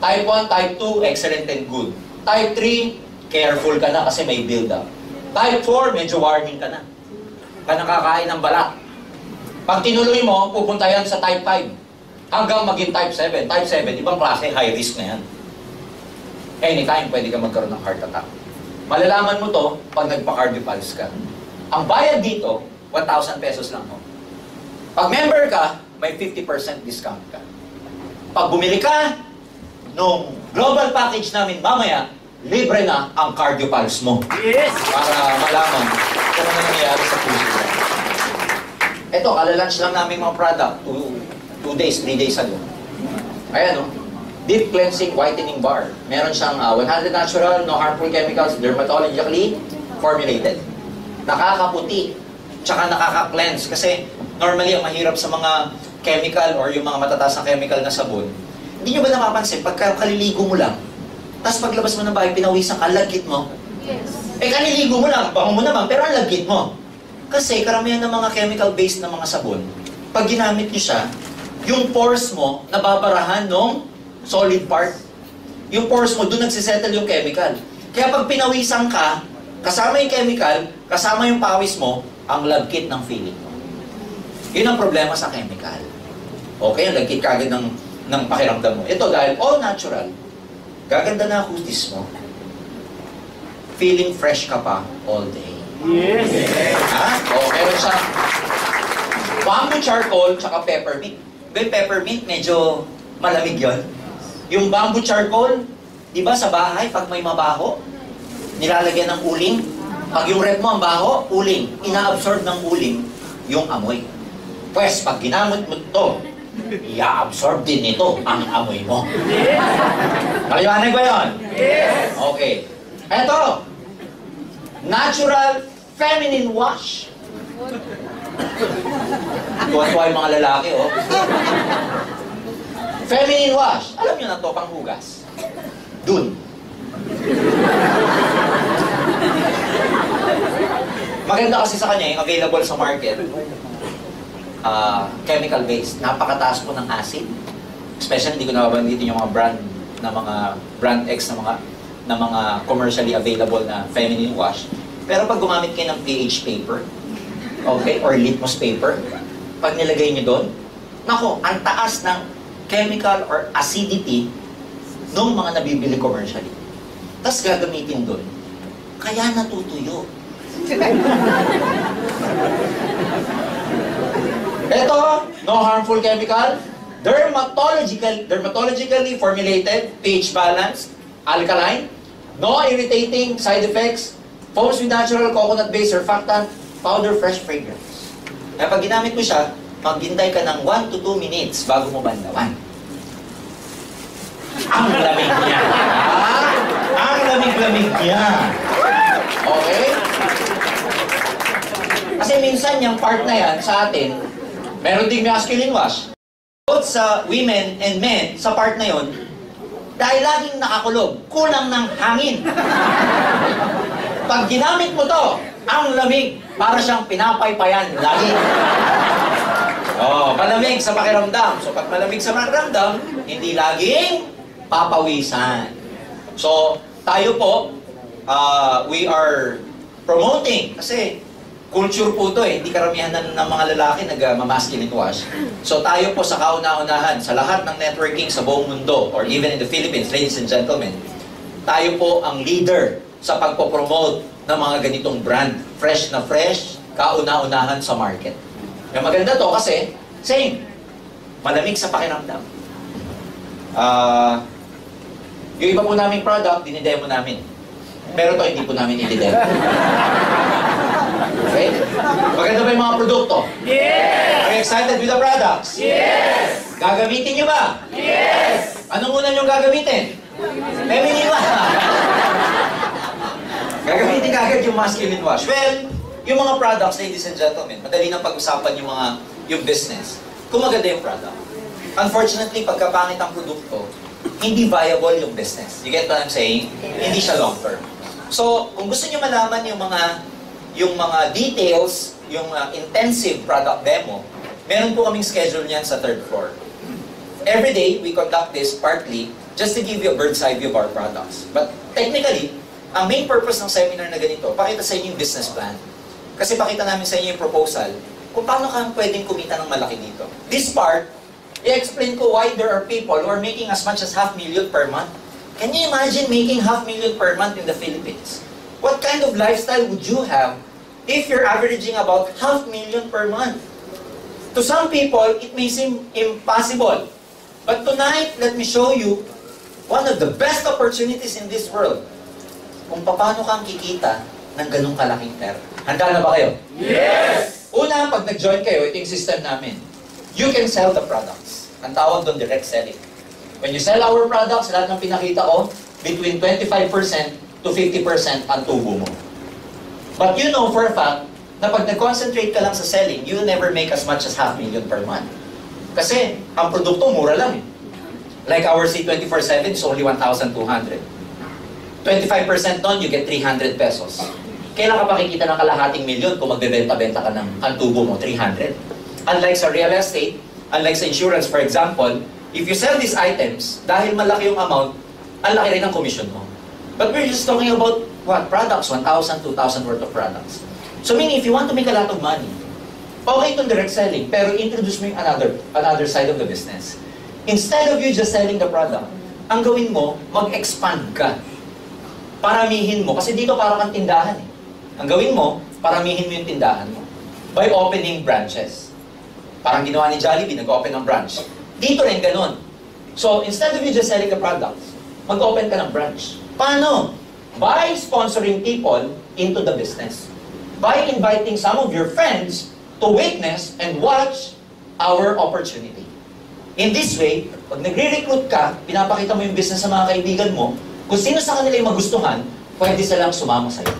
Type 1, Type 2, excellent and good. Type 3, careful ka na kasi may build-up. Type 4, medyo warning ka na. Ka nakakain ng balat. Pag tinuloy mo, pupunta yan sa Type 5. Hanggang maging Type 7. Type 7, ibang klase, high risk na yan. Anytime, pwede ka magkaroon ng heart attack. Malalaman mo to pag nagpa-cardiopulse ka. Ang bayad dito, 1,000 pesos lang mo. Pag member ka, may 50% discount ka. Pag bumili ka nung global package namin mamaya, libre na ang cardiopulse mo. Yes! Para malaman kung ano nangyayari sa puso mo. Ito, kalalunch lang namin mga product. 2 days, 3 days ago. Ayan o. Deep Cleansing Whitening Bar. Meron siyang 100 natural, no harmful chemicals, dermatologically formulated. Nakakaputi. Tsaka nakaka-cleanse. Kasi normally, ang mahirap sa mga chemical or yung mga matataas na chemical na sabon, hindi nyo ba napapansin, pagka kaliligo mo lang, tapos paglabas mo ng bahay, pinawisan ka, lagkit mo. Yes. Eh, kaliligo mo lang, bango mo naman, pero ang lagkit mo. Kasi karamihan ng mga chemical-based na mga sabon, pag ginamit nyo siya, yung pores mo, nababarahan ng solid part. Yung pores mo, doon nagsisettle yung chemical. Kaya pag pinawisan ka, kasama yung chemical, kasama yung pawis mo, ang lagkit ng feeling mo. Yun ang problema sa chemical. Okay, ang lagkit kagad ng pakiramdam mo. Ito dahil all natural, gaganda na kutis mo, feeling fresh ka pa all day. Yes! Ha? O, meron siya bamboo charcoal tsaka peppermint. Yung peppermint, medyo malamig yon. Yung bamboo charcoal, di ba sa bahay, pag may mabaho, nilalagyan ng uling. Pag yung rep mo ang baho, uling. Ina-absorb ng uling yung amoy. Pwes, pag ginamit mo ito, i-absorb din nito ang amoy mo. Maliwanag ba yun? Yes! Okay. Eto, natural feminine wash. Tuwa-tuwa yung mga lalaki, oh. Feminine wash. Alam nyo na to, panghugas. Dun. Maganda kasi sa kanya, yung available sa market. Chemical-based. Napakataas po ng acid. Especially, hindi ko nababanditin yung mga brand na mga brand X na mga commercially available na feminine wash. Pero pag gumamit kayo ng pH paper, okay, or litmus paper, pag nilagay nyo doon, nako, ang taas ng chemical or acidity ng mga nabibili commercially. Tapos gagamitin doon. Kaya natutuyo. Ito, no harmful chemical, dermatologically formulated, pH balanced, alkaline, no irritating side effects, foams with natural coconut-based surfactant, powder fresh fragrance. Kaya pag ginamit mo siya, maghintay ka ng 1 to 2 minutes bago mo bandawan. Ang lamig niya. Ang lamig-lamig niya. Okay? Kasi minsan yung part na yan sa atin, meron ding masculine wash. Both sa women and men, sa part na yon, dahil laging nakakulog, kulang ng hangin. Pag ginamit mo to, ang lamig, para siyang pinapaypayan lagi. Oh, malamig sa pakiramdam. So pag malamig sa pakiramdam, hindi laging papawisan. So, tayo po, we are promoting, kasi culture po ito eh, hindi karamihan ng mga lalaki nag-masculine wash. So tayo po sa kauna-unahan, sa lahat ng networking sa buong mundo, or even in the Philippines, ladies and gentlemen, tayo po ang leader sa pagpopromote ng mga ganitong brand. Fresh na fresh, kauna-unahan sa market. Yung maganda to kasi, same, malamig sa pakiramdam. Yung iba po naming product, dinidemo namin. Pero to hindi po namin i-demo. Okay? Maganda ba yung mga produkto? Yes! Are you excited with the products? Yes! Gagamitin nyo ba? Yes! Anong una nyo gagamitin? Feminine wash. Gagamitin kagad yung masculine wash. Well, yung mga products, ladies and gentlemen, madali nang pag-usapan yung business. Kung maganda yung product. Unfortunately, pagkapangit ang produkto, hindi viable yung business. You get what I'm saying? Hindi siya long term. So, kung gusto niyo malaman yung mga details, yung intensive product demo, meron po kaming schedule niyan sa third floor. Every day, we conduct this partly just to give you a bird's eye view of our products. But technically, ang main purpose ng seminar na ganito, pakita sa inyo yung business plan. Kasi pakita namin sa inyo yung proposal kung paano ka pwedeng kumita ng malaki dito. This part, i-explain ko why there are people who are making as much as $500,000 per month. Can you imagine making $500,000 per month in the Philippines? What kind of lifestyle would you have if you're averaging about $500,000 per month? To some people, it may seem impossible. But tonight, let me show you one of the best opportunities in this world kung paano kang kikita ng ganung kalaking pera. Handa na ba kayo? Yes! Una, pag nag-join kayo, ito yung system namin. You can sell the products. Ang tawag doon, direct selling. When you sell our products, lahat ng pinakita ko, between 25% to 50% ang tubo mo. But you know for a fact, na pag nag-concentrate ka lang sa selling, you will never make as much as $500,000 per month. Kasi, ang produkto, mura lang eh. Like our C24/7 is only 1,200. 25% nun, you get 300 pesos. Kailan ka pakikita ng kalahating milyon kung magbebenta-benta ka ng ang tubo mo, 300? Unlike sa real estate, unlike sa insurance, for example, if you sell these items, dahil malaki yung amount, ang laki rin ang commission mo. But we're just talking about, what, products, 1,000, 2,000 worth of products. So meaning, if you want to make a lot of money, okay itong direct selling, pero introduce mo yung another side of the business. Instead of you just selling the product, ang gawin mo, mag-expand ka. Paramihin mo, kasi dito para kang tindahan eh. Ang gawin mo, paramihin mo yung tindahan mo. By opening branches. Parang ginawa ni Jollibee, nag-open ng branch. Dito rin ganun. So, instead of you just selling the products, mag-open ka ng branch. Paano? By sponsoring people into the business. By inviting some of your friends to witness and watch our opportunity. In this way, pag nagre-recruit ka, pinapakita mo yung business sa mga kaibigan mo, kung sino sa kanila yung magustuhan, pwede silang sumama sa'yo.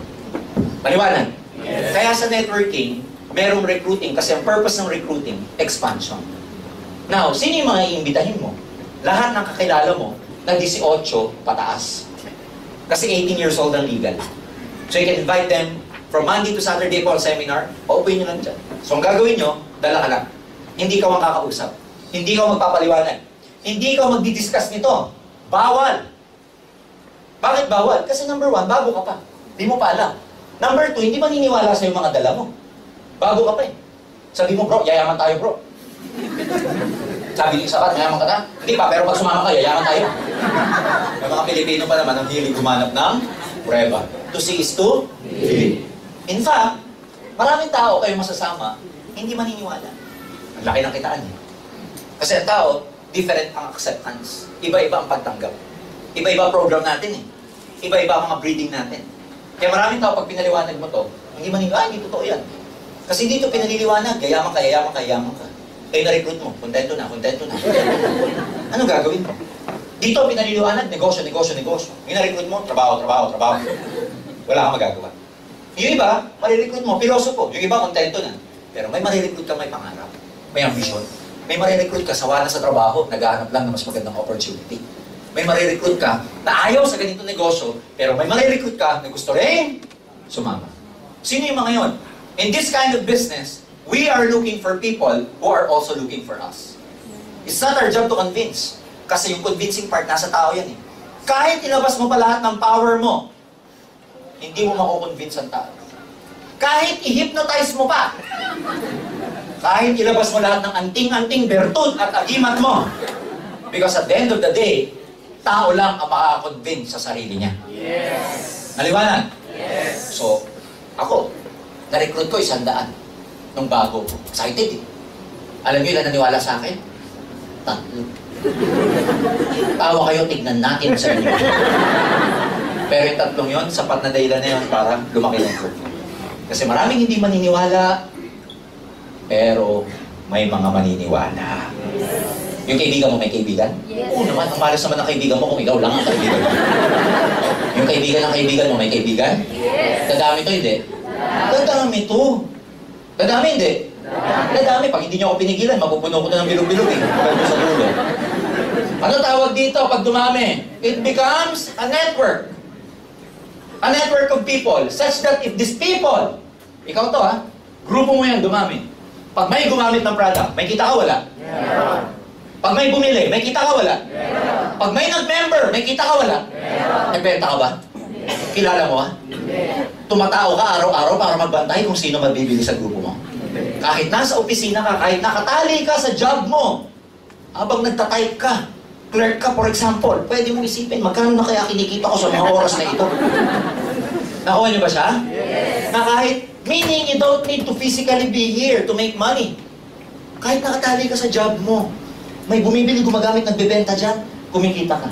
Paliwanag? Yes. Kaya sa networking, merong recruiting kasi ang purpose ng recruiting, expansion. Now, sino yung mga iimbitahin mo? Lahat ng kakilala mo na 18 pataas. Kasi 18 years old ang legal. So you can invite them from Monday to Saturday po ang seminar, paupuin nyo lang dyan. So ang gagawin nyo, dala ka lang. Hindi ka makakausap. Hindi ka magpapaliwanag. Hindi ka magdi-discuss nito. Bawal. Bakit bawal? Kasi number 1, bago ka pa. Hindi mo pa alam. Number 2, hindi maniniwala sa yung mga dala mo. Bago ka pa eh. Sabi mo, bro, yayaman tayo, bro. Sabi ni Sabat, yayaman ka na? Hindi pa, pero pag sumama ka, yayaman tayo. May mga Pilipino pa naman ang hilig gumanap ng prueba. To see is to believe. In fact, maraming tao kayo masasama, hindi maniniwala. Ang laki ng kitaan eh. Kasi ang tao, different ang acceptance. Iba-iba ang pagtanggap. Iba-iba program natin eh. Iba-iba ang mga breeding natin. Kaya maraming tao, pag pinaliwanag mo to, hindi maniniwala, hindi totoo yan. Kasi dito pinaliliwanag, yayaman ka, yayaman ka, yayaman ka. Kayo na-recruit mo, kontento na, kontento na. Anong gagawin mo? Dito pinaliliwanag, negosyo, negosyo, negosyo. Yung na-recruit mo, trabaho, trabaho, trabaho. Wala kang magagawa. Yung iba, marirecruit mo, pilosopo. Yung iba, kontento na. Pero may marirecruit ka, may pangarap. May ambition. May marirecruit ka, sawa na sa trabaho, naghahanap lang ng mas magandang opportunity. May marirecruit ka na ayaw sa ganitong negosyo, pero may marirecruit ka na gusto rin sumama. Sino yung mga yon? In this kind of business, we are looking for people who are also looking for us. It's not our job to convince. Kasi yung convincing part, nasa tao yan eh. Kahit ilabas mo pa lahat ng power mo, hindi mo mako-convince ang tao. Kahit i-hypnotize mo pa, kahit ilabas mo lahat ng anting-anting bertud at agimat mo, because at the end of the day, tao lang ang makaka-convince sa sarili niya. Yes. Naliwanag? Yes. So, ako, na-recruit ko 100 nung bago. Excited eh. Alam niyo ilan naniwala sa akin? 3. Tawa kayo, tignan natin sa inyo. Pero yung 3 yun, sapat na dahilan na yun para lumaki ng group. Kasi maraming hindi maniniwala, pero may mga maniniwala. Yung kaibigan mo, may kaibigan? Yes. Oo naman, ang malas naman ng kaibigan mo kung ikaw lang ang kaibigan mo. Yung kaibigan ng kaibigan mo, may kaibigan? Yes. Dadami to, hindi? Dadami to. Dadami, hindi? Dadami. Pag hindi niyo ako pinigilan, mapupuno ko na ng bilog-bilog eh. Pagkano sa dulo. Ano tawag dito pag dumami? It becomes a network. A network of people such that if these people, ikaw to ha, grupo mo yan, dumami. Pag may gumamit ng product, may kita ka wala? Meron. Pag may bumili, may kita ka wala? Meron. Pag may nag-member, may kita ka wala? Meron. Nagbenta ka ba? Kilala mo ha? Tumatao ka araw-araw para magbantay kung sino mabibili sa grupo mo. Kahit nasa opisina ka, kahit nakatali ka sa job mo, habang nagtatype ka, clerk ka for example, pwede mong isipin, magkano na kaya kinikita ko sa mga oras na ito? Nakuha niyo ba siya? Yes. Na kahit, meaning you don't need to physically be here to make money. Kahit nakatali ka sa job mo, may bumibili, gumagamit, nagbebenta dyan, kumikita ka.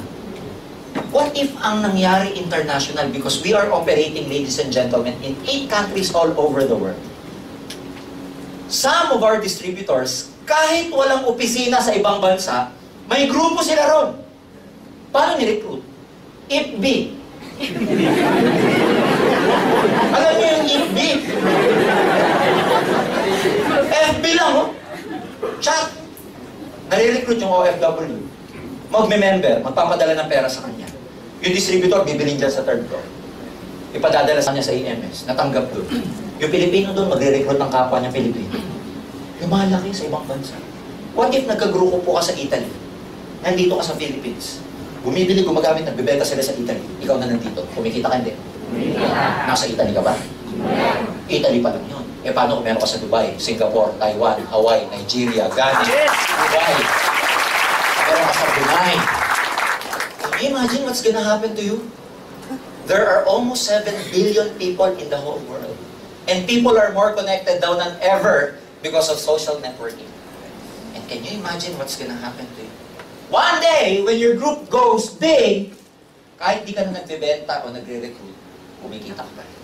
What if ang nangyari international because we are operating, ladies and gentlemen, in 8 countries all over the world. Some of our distributors, kahit walang opisina sa ibang bansa, may grupo sila ron. Paano ni-recruit? IFB. Alam niyo yung IFB? FB lang, oh. Chat. Nare-recruit yung OFW. Magme-member, magpapadala ng pera sa kanya. Yung distributor, bibilin dyan sa third floor. Ipadadala sa kanya sa EMS, natanggap doon. Yung Pilipino doon, magre-recruit ng kapwa niya Pilipino. Lumalaki sa ibang bansa. What if nagkagrupo po ka sa Italy? Nandito ka sa Philippines. Bumibili, gumagamit, nagbebenta sila sa Italy. Ikaw na nandito. Kumikita ka hindi? Nasa Italy ka ba? Italy pa lang yun. Eh paano kung meron ka sa Dubai, Singapore, Taiwan, Hawaii, Nigeria, Ghana, Dubai. Meron ka sa Brunei. Can you imagine what's gonna happen to you? There are almost 7 billion people in the whole world. And people are more connected now than ever because of social networking. And can you imagine what's gonna happen to you? One day, when your group goes big, kahit di ka na nagbebenta o nagre-recruit, kumikita ka pa rin.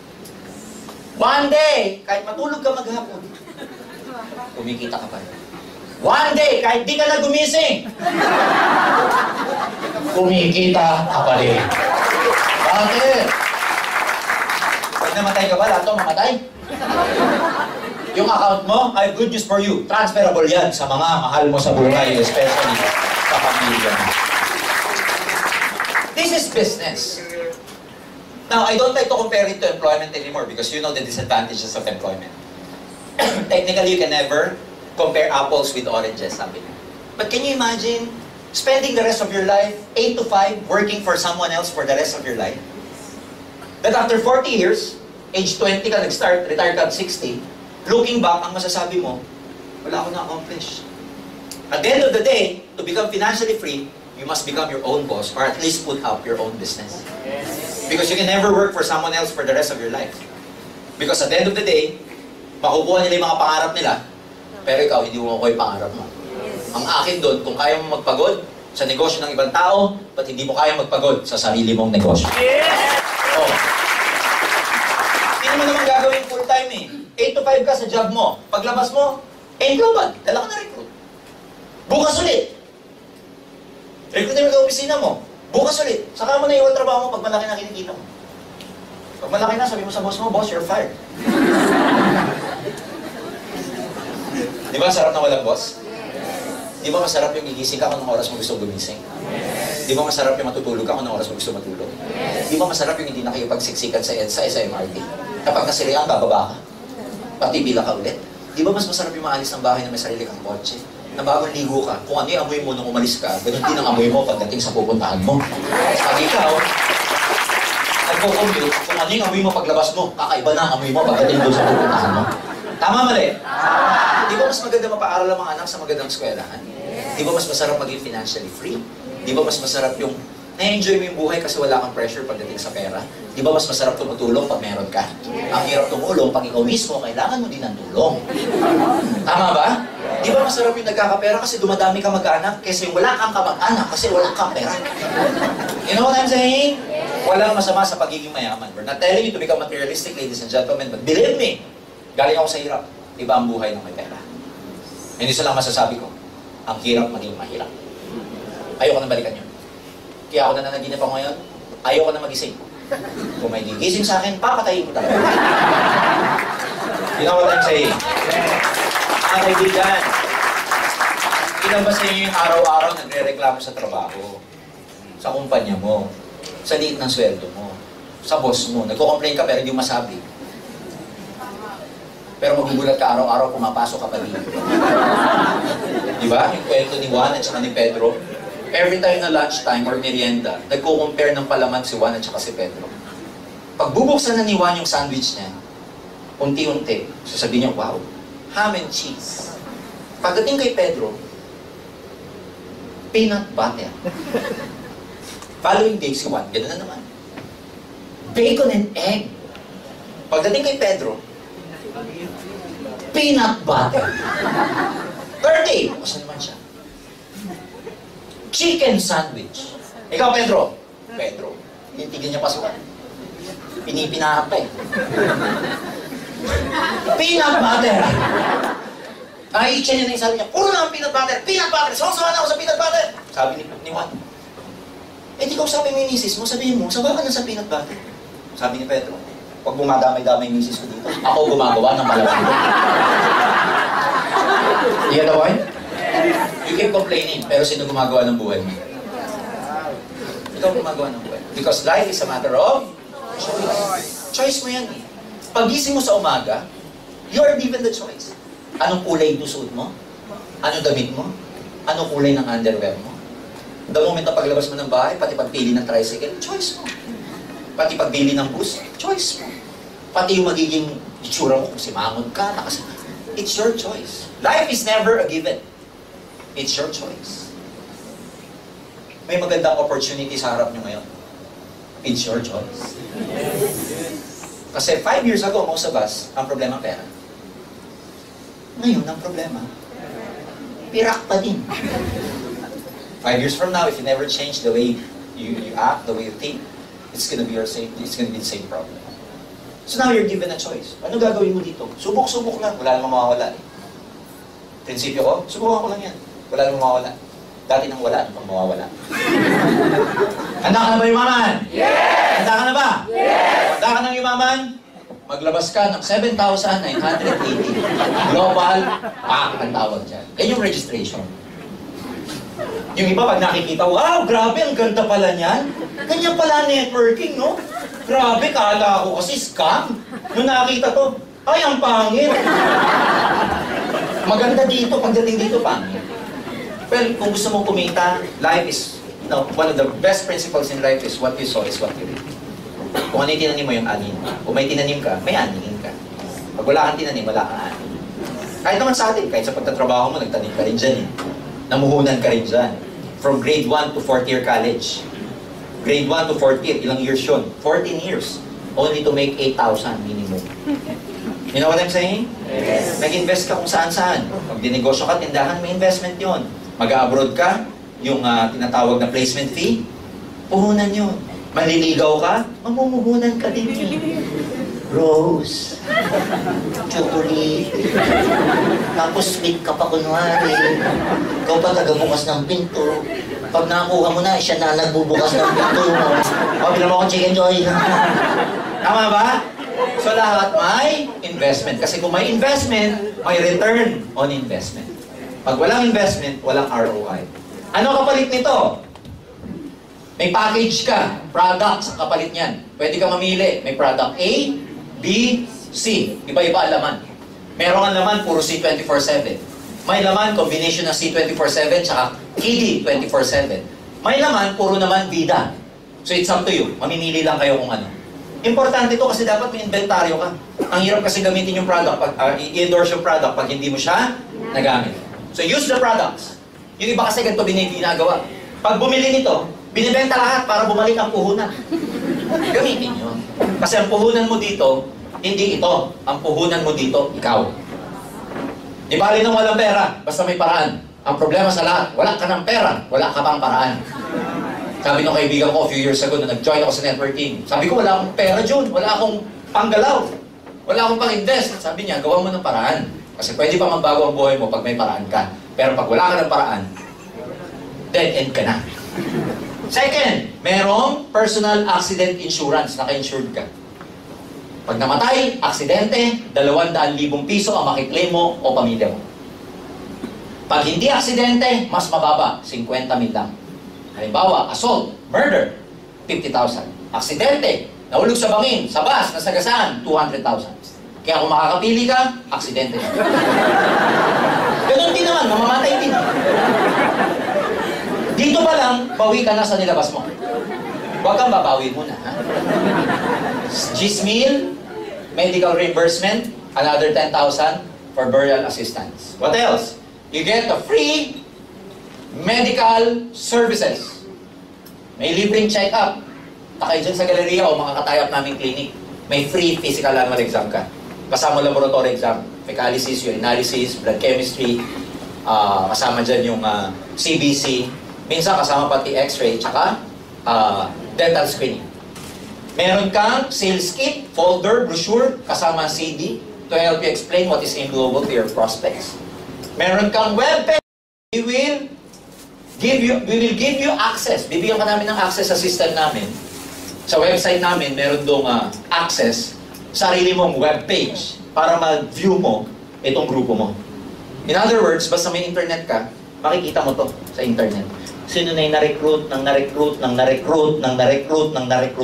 One day, kahit matulog ka maghapon, kumikita ka pa rin. One day, kahit di ka na gumising, kumikita ka pa rin. Bakit? Pag namatay ka ba, lahat to mamatay? Yung account mo, I have good news for you. Transferable yan sa mga mahal mo sa buhay, especially sa pamilya mo. This is business. Now, I don't like to compare it to employment anymore because you know the disadvantages of employment. Technically, you can never compare apples with oranges, sabi niya. But can you imagine spending the rest of your life, 8 to 5, working for someone else for the rest of your life? That after 40 years, age 20 ka nag-start, retire ka at 60, looking back, ang masasabi mo, wala ako na-accomplish. At the end of the day, to become financially free, you must become your own boss or at least put up your own business. Because you can never work for someone else for the rest of your life. Because at the end of the day, makukuha nila yung mga pangarap nila, pero ikaw, hindi mo makukuha yung pangarap mo. Ang akin doon, kung kaya mo magpagod sa negosyo ng ibang tao, ba't hindi mo kaya magpagod sa sarili mong negosyo? Oh. Hindi mo naman gagawin full-time eh. 8 to 5 ka sa job mo. Paglabas mo, global. Dala ka na recruit. Bukas ulit. Recruit mo sa opisina mo. Bukas ulit. Saka mo na iwan trabaho mo pag malaki na kinikita mo. Pag malaki na, sabi mo sa boss mo, boss, you're fired. Di ba sarap na walang boss? Di ba masarap yung gigising ka kung anong oras mo gusto gumising? Di ba masarap yung matutulog ka kung anong oras mo gusto matulog? Di ba masarap yung hindi na kayo pagsiksikan sa EDSA, sa MRT? Kapag nasiriyan, bababa ka. Patibila ka ulit. Di ba mas masarap yung maalis ng bahay na may sarili kang kotse? Na bagong ligo ka, kung ano yung amoy mo nung umalis ka, ganun din ang amoy mo pagdating sa pupuntahan mo. Pag ikaw, nagko-commute, kung ano yung amoy mo paglabas mo, kakaiba na ang amoy mo pagdating doon sa pupuntahan mo. Tama mali? Di ba mas maganda mapaaral ang mga anak sa magandang eskwelahan? Di ba mas masarap maging financially free? Di ba mas masarap yung na-enjoy mo yung buhay kasi wala kang pressure pagdating sa pera? Di ba mas masarap tumutulong pag meron ka? Ang hirap tumulong pag ikaw mismo, kailangan mo din ng tulong. Tama ba? Di ba masarap yung nagkakapera kasi dumadami ka mag-anak kaysa yung wala kang kamag-anak kasi wala kang pera? You know what I'm saying? Walang masama sa pagiging mayaman. We're not telling you to become materialistic, ladies and gentlemen, but believe me, galing ako sa hirap. Iba ang buhay ng may pera. Hindi isa lang masasabi ko, ang hirap maging mahirap. Ayoko na balikan yun. Kaya ako na nanaginip ako ngayon, ayoko na magising. Kung may gigising sa akin, papatayin ko talaga. You know what I'm saying? Mga kaibigan, ilan ba sa inyo yung araw-araw nagre-reklamo sa trabaho? Sa kumpanya mo? Sa liit ng sweldo mo? sa boss mo. Nagko-complain ka pero hindi mo masabi. Pero magugulat ka araw-araw, pumapasok ka pa dito. Di ba? Yung kwento ni Juan at saka ni Pedro. Every time na lunchtime or merienda, nagko-compare ng palaman si Juan at saka si Pedro. Pag bubuksan na ni Juan yung sandwich niya, unti-unti, sasabihin niya, wow, ham and cheese. Pagdating kay Pedro, peanut butter. Following day si Juan, gano'n na naman. Bacon and egg. Pagdating kay Pedro, peanut butter. Third day, kasi naman siya. Chicken sandwich. Ikaw, Pedro. Pedro. Tinitigan niya pa si Juan. Pinipinahap eh. Peanut butter. Nakikita niya na yung sabi niya, puro lang peanut butter. Peanut butter. Sawa-sawa na ako sa peanut butter. Sabi ni Juan. Eh, di ko sabi mo yung misis mo, sabihin mo, sawa ka na sa peanut butter. Sabi ni Pedro, huwag bumadamay-damay yung misis ko dito. Ako gumagawa ng palaman. You get the point? You keep complaining, pero sino gumagawa ng buhay mo? Ikaw gumagawa ng buhay. Because life is a matter of choice. Choice mo yan eh. Pagising mo sa umaga, you are given the choice. Anong kulay yung suot mo? Anong damit mo? Anong kulay ng underwear mo? The moment na paglabas mo ng bahay, pati pagpili ng tricycle, choice mo. Pati pagbili ng bus, choice mo. Pati yung magiging itsura mo kung simangon ka, it's your choice. Life is never a given. It's your choice. May magandang opportunity sa harap nyo ngayon. It's your choice. Kasi 5 years ago, most of us, ang problema pera. Ngayon, ang problema, pirak pa din. 5 years from now, if you never change the way you act, the way you think, it's gonna be the same problem. So now you're given a choice. Ano gagawin mo dito? Subok-subok lang. Wala namang mawawala eh. Prinsipyo ko, subukan ko lang yan. Wala namang mawawala. Dati nang wala, ano pang mawawala? Handa ka na ba yumaman? Yes! Handa ka na ba? Yes! Handa ka nang yumaman? Maglabas ka ng 7,980. Global Pack ang tawag dyan. Yan yung registration. Yung iba, pag nakikita, wow, grabe, ang ganda pala niyan. Ganyan pala networking, no? Grabe, kala ko kasi scam. Nung nakita to, ay, ang pangit. Maganda dito, pagdating dito, pangit. Well, kung gusto mong kumita, life is, one of the best principles in life is what you sow is what you reap. Kung ano yung tinanim mo, yung anin. Kung may tinanim ka, may aninin ka. Pag wala kang tinanim, wala kang anin. Kahit naman sa atin, kahit sa pagtatrabaho mo, nagtanim ka rin dyan eh. Namuhunan ka rin dyan. From grade 1 to 4th year college. Grade 1 to 4th year, ilang years yun? 14 years. Only to make 8,000 minimum. You know what I'm saying? Yes. Nag-invest ka kung saan-saan. Pag dinegosyo ka, tindahan, may investment yon. Mag-abroad ka, yung tinatawag na placement fee, puhunan yun. Maliligaw ka, mamumuhunan ka din yun. Rose, chocolate, tapos sweet ka pa kunwari. Ikaw pa tagabukas ng pinto. Pag nakuha mo na, siya na nagbubukas ng pinto mo. O, bilang mo akong chicken joy. Tama ba? So lahat may investment. Kasi kung may investment, may return on investment. Pag walang investment, walang ROI. Ano kapalit nito? May package ka, product sa kapalit niyan. Pwede ka mamili. May product A, B, C. Iba-iba ang laman. Meron ang laman, puro C 24/7. May laman, combination ng C 24/7 tsaka KD 24/7. May laman, puro naman vida. So it's up to you. Mamimili lang kayo kung ano. Importante ito kasi dapat may inventaryo ka. Ang hirap kasi gamitin yung product, i-endorse yung product pag hindi mo siya nagamit. So use the products. Yung iba kasi ganito ginagawa. Pag bumili nito, binibenta lahat para bumalik ang puhunan. Gamitin yun. Kasi ang puhunan mo dito, hindi ito. Ang puhunan mo dito, ikaw. Di bali nang walang pera, basta may paraan. Ang problema sa lahat, wala ka ng pera, wala ka pang paraan. Sabi ng kaibigan ko a few years ago na nag-join ako sa networking. Sabi ko, wala akong pera, Jun. Wala akong panggalaw. Wala akong pang-invest. Sabi niya, gawa mo ng paraan. Kasi pwede pa magbago ang buhay mo pag may paraan ka. Pero pag wala ka ng paraan, dead end ka na. Second, merong personal accident insurance. Naka-insured ka. Pag namatay, aksidente, 200,000 piso ang makiklaim mo o pamilya mo. Pag hindi aksidente, mas mababa, 50,000 lang. Halimbawa, assault, murder, 50,000. Aksidente, Nahulog sa bangin, sa bus, nasagasaan, 200,000. Kaya kung makakapili ka, aksidente na. Ganun din naman, mamamatay din. Dito pa lang, bawi ka na sa nilabas mo. Huwag kang babawi muna. Ha? Gismil, medical reimbursement, another 10,000 for burial assistance. What else? You get the free medical services. May libreng check-up. Takay dyan sa galeriya o makakatayap naming clinic. May free physical annual exam ka. Kasama laboratory exam, fecalysis, urinalysis, blood chemistry, kasama dyan yung CBC, minsan kasama pati x-ray, tsaka dental screening. Meron kang sales kit, folder, brochure, kasama CD to help you explain what is AIM Global to your prospects. Meron kang webpage. We will give you access. Bibigyan ka namin ng access sa system namin. Sa website namin, meron doong access sarili mong webpage para mag-view mo itong grupo mo. In other words, basta may internet ka, makikita mo to sa internet. Sino na yung na-recruit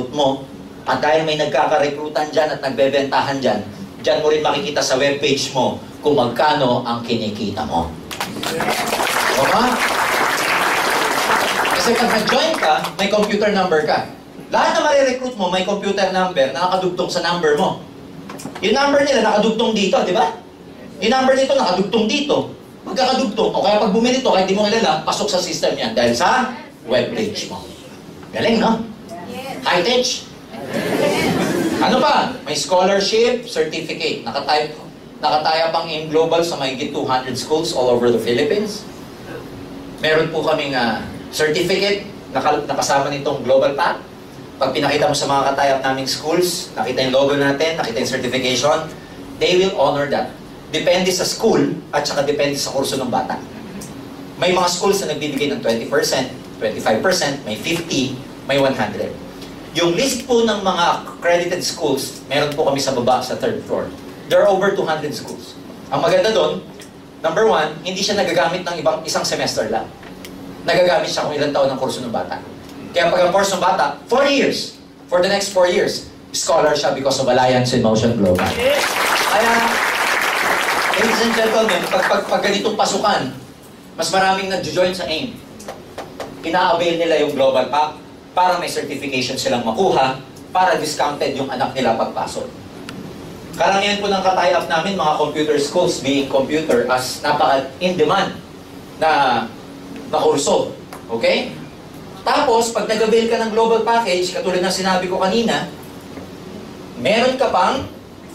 mo. At dahil may nagkaka-recruitan dyan at nagbebentahan dyan, dyan mo rin makikita sa webpage mo kung magkano ang kinikita mo. Okay? Kasi pag nag-join ka, may computer number ka. Lahat na marirecruit mo, may computer number na nakadugtong sa number mo. Yung number nila nakadugtong dito, di ba? Yung number nito nakadugtong dito. Magkakadugtong. O kaya pag bumili ito, kahit di mo kilala, pasok sa system yan dahil sa webpage mo. Galing, no? High-tech. Ano pa? May scholarship, certificate. Nakataya pang AIM Global sa mahigit 200 schools all over the Philippines. Meron po kaming certificate nakasama nitong Global Path. Pag pinakita mo sa mga katayap naming schools, nakita yung logo natin, nakita yung certification, they will honor that. Depende sa school at saka depende sa kurso ng bata. May mga schools na nagbibigay ng 20%, 25%, may 50%, may 100%. Yung list po ng mga accredited schools, meron po kami sa baba sa third floor. There are over 200 schools. Ang maganda doon, number one, hindi siya nagagamit ng isang semester lang. Nagagamit siya kung ilang taon ng kurso ng bata. Kaya pag ang course ng bata, 4 years. For the next 4 years, scholar siya because of Alliance in Motion Global. Kaya, ladies and gentlemen, pag ganitong pasukan, mas maraming nag-join sa AIM. Ina-avail nila yung Global Pack para may certification silang makuha para discounted yung anak nila pagpasok. Karamihan po ng katay-up namin, mga computer schools, being computer as napaka-in-demand na kurso. Okay? Tapos, pag nag-avail ka ng global package, katulad ng sinabi ko kanina, meron ka pang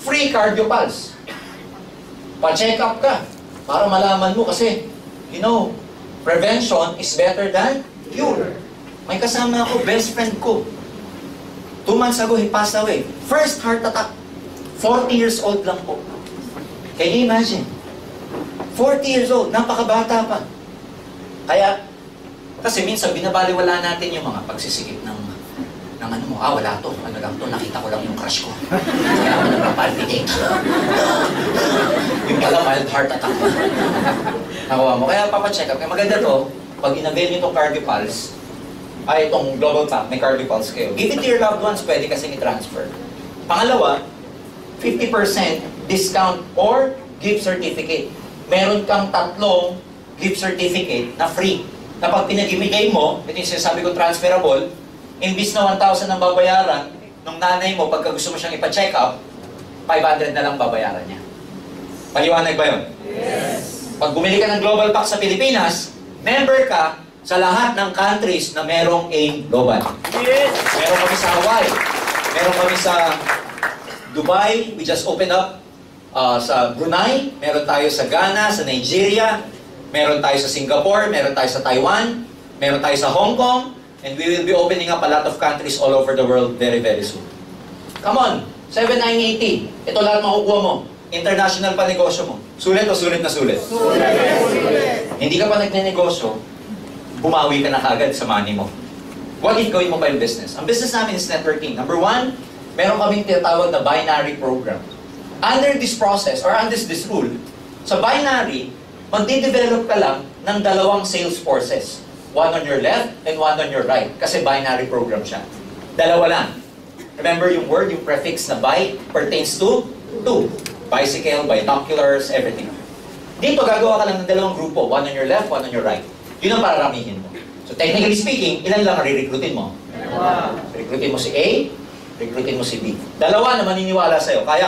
free cardio pulse. Pa-check up ka para malaman mo kasi, you know, prevention is better than cure. May kasama ako, best friend ko. 2 months ago, he passed away. First heart attack. 40 years old lang po. Can you imagine? 40 years old, napakabata pa. Kaya, kasi minsan binabaliwala natin yung mga pagsisikip ng ano mo, wala to, ano lang to, nakita ko lang yung crush ko. Kaya ako nagpapalpitate. Yung pala mild heart attack. Nakuha mo. Kaya papacheck up. Kaya maganda to, pag in-avail nyo itong Cardio Pulse, itong Global Pack, may Cardio Pulse kayo. Give it to your loved ones, pwede kasi i-transfer. Pangalawa, 50% discount or gift certificate. Meron kang 3 gift certificate na free. Na pag pinag-imigay mo, ito yung sinasabi ko transferable, imbis na 1,000 ang babayaran, nung nanay mo, pagka gusto mo siyang ipa-check up, 500 na lang babayaran niya. Paliwanag ba yun? Yes! Pag bumili ka ng Global Pack sa Pilipinas, member ka sa lahat ng countries na merong AIM Global. Yes! Meron kami sa Hawaii, meron kami sa Dubai, we just opened up sa Brunei, meron tayo sa Ghana, sa Nigeria, meron tayo sa Singapore, meron tayo sa Taiwan, meron tayo sa Hong Kong, and we will be opening up a lot of countries all over the world very, very soon. Come on, 7980. Ito lahat makukuha mo. International pa negosyo mo. Sulit o sulit na sulit? Sulit! Hindi ka pa nagne-negosyo, bumawi ka na kagad sa money mo. What if gawin mo pa yung business? Ang business namin is networking. Number 1, meron kaming tinatawag na binary program. Under this process, or under this rule, sa binary, magde-develop ka lang ng 2 sales forces. One on your left and one on your right. Kasi binary program siya. 2 lang. Remember yung word, yung prefix na bi, pertains to two. Bicycle, binoculars, everything. Dito, gagawa ka lang ng dalawang grupo. One on your left, one on your right. Yun ang pararamihin mo. So technically speaking, ilan lang ang re-recruitin mo? Recruitin mo si A, recruitin mo si B. Dalawa na maniniwala sa'yo. Kaya.